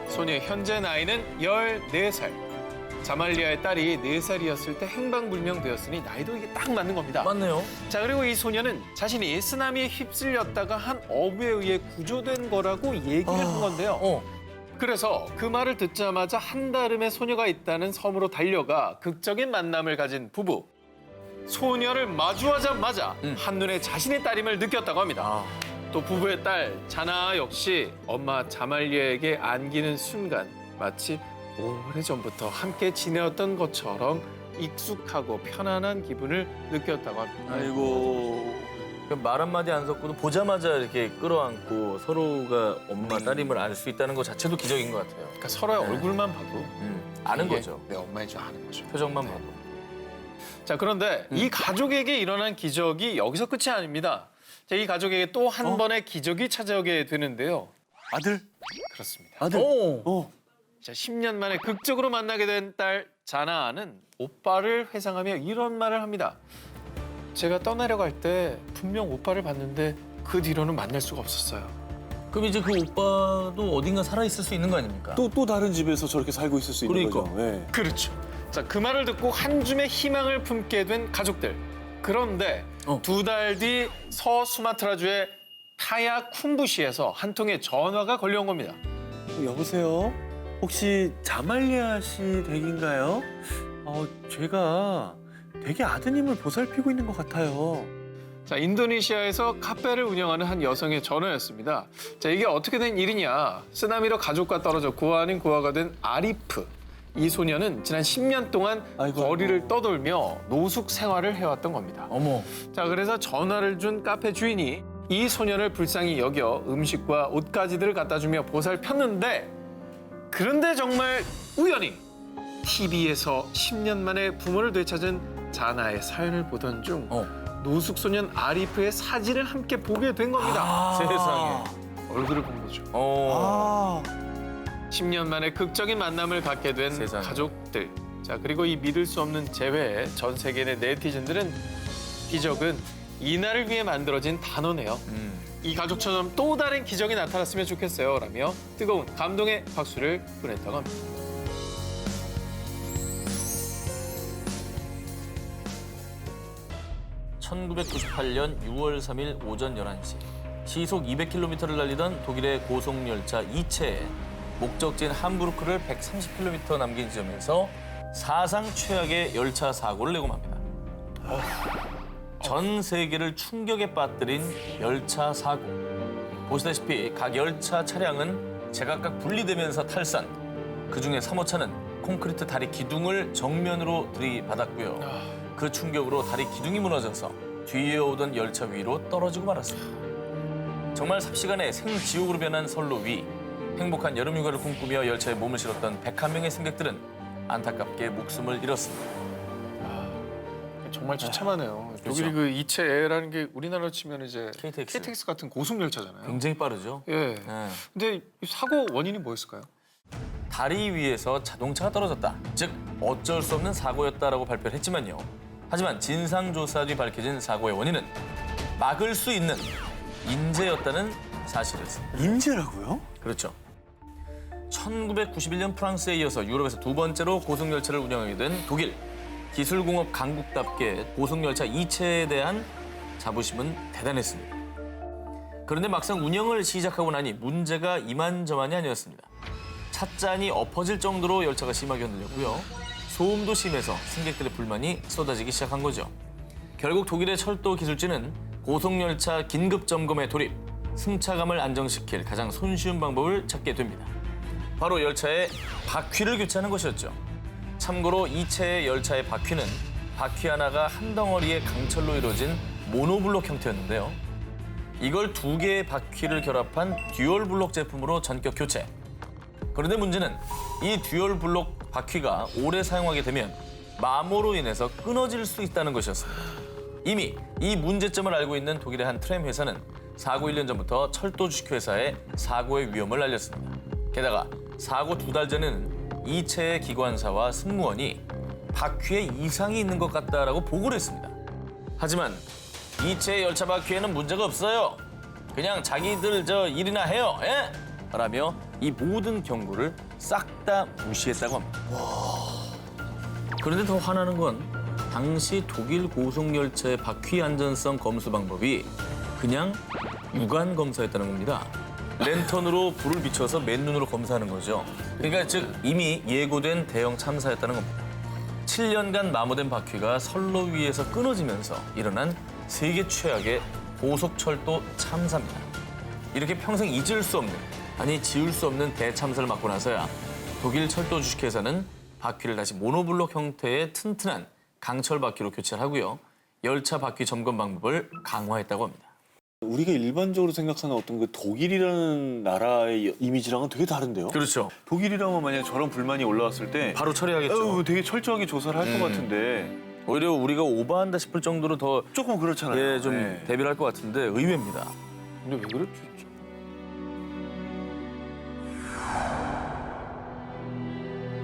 소녀의 현재 나이는 14살. 자말리아의 딸이 4살이었을 때 행방불명되었으니 나이도 이게 딱 맞는 겁니다. 맞네요. 자, 그리고 이 소녀는 자신이 쓰나미에 휩쓸렸다가 한 어부에 의해 구조된 거라고 얘기를 한 건데요. 그래서 그 말을 듣자마자 한달음에 소녀가 있다는 섬으로 달려가 극적인 만남을 가진 부부. 소녀를 마주하자마자 한눈에 자신의 딸임을 느꼈다고 합니다. 또 부부의 딸 자나 역시 엄마 자말리아에게 안기는 순간 마치 오래전부터 함께 지내었던 것처럼 익숙하고 편안한 기분을 느꼈다고 합니다. 아이고. 말 한마디 안 섞고도 보자마자 이렇게 끌어안고 서로가 엄마 딸임을 알 수 있다는 것 자체도 기적인 것 같아요. 그러니까 서로의 얼굴만 봐도 아는 이게 거죠. 내 엄마인 줄 아는 거죠. 표정만 봐도. 자, 그런데 이 가족에게 일어난 기적이 여기서 끝이 아닙니다. 자, 이 가족에게 또 한 번의 기적이 찾아오게 되는데요. 아들? 그렇습니다. 아들? 자, 10년 만에 극적으로 만나게 된 딸 자나아는 오빠를 회상하며 이런 말을 합니다. 제가 떠나려고 할 때 분명 오빠를 봤는데 그 뒤로는 만날 수가 없었어요. 그럼 이제 그 오빠도 어딘가 살아있을 수 있는 거 아닙니까? 또 다른 집에서 저렇게 살고 있을 수 있는 그러니까. 거죠. 네. 그렇죠. 자, 그 말을 듣고 한 줌의 희망을 품게 된 가족들. 그런데 2달 뒤 서수마트라주의 타야 쿰부시에서 한 통의 전화가 걸려온 겁니다. 여보세요? 혹시 자말리아 씨 댁인가요? 제가 댁의 아드님을 보살피고 있는 것 같아요. 자, 인도네시아에서 카페를 운영하는 한 여성의 전화였습니다. 자, 이게 어떻게 된 일이냐? 쓰나미로 가족과 떨어져 고아 아닌 고아가 된 아리프. 이 소녀는 지난 10년 동안 거리를 떠돌며 노숙 생활을 해왔던 겁니다. 어머. 자, 그래서 전화를 준 카페 주인이 이 소녀를 불쌍히 여겨 음식과 옷가지들을 갖다 주며 보살폈는데, 그런데 정말 우연히 TV에서 10년 만에 부모를 되찾은 자나의 사연을 보던 중 노숙 소년 아리프의 사진을 함께 보게 된 겁니다. 세상에. 얼굴을 본 거죠. 10년 만에 극적인 만남을 갖게 된 세상에. 가족들. 자, 그리고 이 믿을 수 없는 재회에 전 세계 내 네티즌들은 기적은 이날을 위해 만들어진 단어네요. 이 가족처럼 또 다른 기적이 나타났으면 좋겠어요. 라며 뜨거운 감동의 박수를 보냈다고 합니다. (1998년 6월 3일) 오전 11시 시속 200km를 달리던 독일의 고속열차 이체에 목적지인 함부르크를 130km 남긴 지점에서 사상 최악의 열차 사고를 내고 맙니다. 전 세계를 충격에 빠뜨린 열차 사고. 보시다시피 각 열차 차량은 제각각 분리되면서 탈선. 그중에 3호차는 콘크리트 다리 기둥을 정면으로 들이받았고요. 그 충격으로 다리 기둥이 무너져서 뒤에 오던 열차 위로 떨어지고 말았습니다. 정말 삽시간에 생지옥으로 변한 선로 위. 행복한 여름 휴가를 꿈꾸며 열차에 몸을 실었던 101명의 승객들은 안타깝게 목숨을 잃었습니다. 정말 처참하네요. 그렇죠. 독일이 그 이체라는 게 우리나라로 치면 이제 KTX. KTX 같은 고속열차잖아요. 굉장히 빠르죠. 예. 네. 근데 이 사고 원인이 뭐였을까요? 다리 위에서 자동차가 떨어졌다. 즉 어쩔 수 없는 사고였다라고 발표를 했지만요. 하지만 진상조사 뒤 밝혀진 사고의 원인은 막을 수 있는 인재였다는 사실이었습니다. 인재라고요? 그렇죠. 1991년 프랑스에 이어서 유럽에서 두 번째로 고속열차를 운영하게 된 독일. 기술공업 강국답게 고속열차 이체에 대한 자부심은 대단했습니다. 그런데 막상 운영을 시작하고 나니 문제가 이만저만이 아니었습니다. 찻잔이 엎어질 정도로 열차가 심하게 흔들렸고요. 소음도 심해서 승객들의 불만이 쏟아지기 시작한 거죠. 결국 독일의 철도 기술진은 고속열차 긴급 점검에 돌입, 승차감을 안정시킬 가장 손쉬운 방법을 찾게 됩니다. 바로 열차의 바퀴를 교체하는 것이었죠. 참고로 이체의 열차의 바퀴는 바퀴 하나가 한 덩어리의 강철로 이루어진 모노블록 형태였는데요. 이걸 두 개의 바퀴를 결합한 듀얼 블록 제품으로 전격 교체. 그런데 문제는 이 듀얼 블록 바퀴가 오래 사용하게 되면 마모로 인해서 끊어질 수 있다는 것이었습니다. 이미 이 문제점을 알고 있는 독일의 한 트램 회사는 사고 1년 전부터 철도 주식회사에 사고의 위험을 알렸습니다. 게다가 사고 2달 전에는 이체의 기관사와 승무원이 바퀴에 이상이 있는 것 같다라고 보고를 했습니다. 하지만 이체의 열차 바퀴에는 문제가 없어요. 그냥 자기들 일이나 해요. 예? 라며 이 모든 경고를 싹 다 무시했다고 합니다. 그런데 더 화나는 건 당시 독일 고속열차의 바퀴 안전성 검수 방법이 그냥 육안 검사였다는 겁니다. 랜턴으로 불을 비춰서 맨눈으로 검사하는 거죠. 그러니까 즉 이미 예고된 대형 참사였다는 겁니다. 7년간 마모된 바퀴가 선로 위에서 끊어지면서 일어난 세계 최악의 고속철도 참사입니다. 이렇게 평생 잊을 수 없는, 아니 지울 수 없는 대참사를 맞고 나서야 독일 철도 주식회사는 바퀴를 다시 모노블록 형태의 튼튼한 강철 바퀴로 교체를 하고요. 열차 바퀴 점검 방법을 강화했다고 합니다. 우리가 일반적으로 생각하는 어떤 그 독일이라는 나라의 이미지랑은 되게 다른데요? 그렇죠. 독일이라면 만약에 저런 불만이 올라왔을 때 바로 처리하겠죠. 되게 철저하게 조사를 할 것 같은데 오히려 우리가 오버한다 싶을 정도로 더 조금 그렇잖아요. 좀 네. 대비를 할 것 같은데 의외입니다. 근데 왜 그랬지?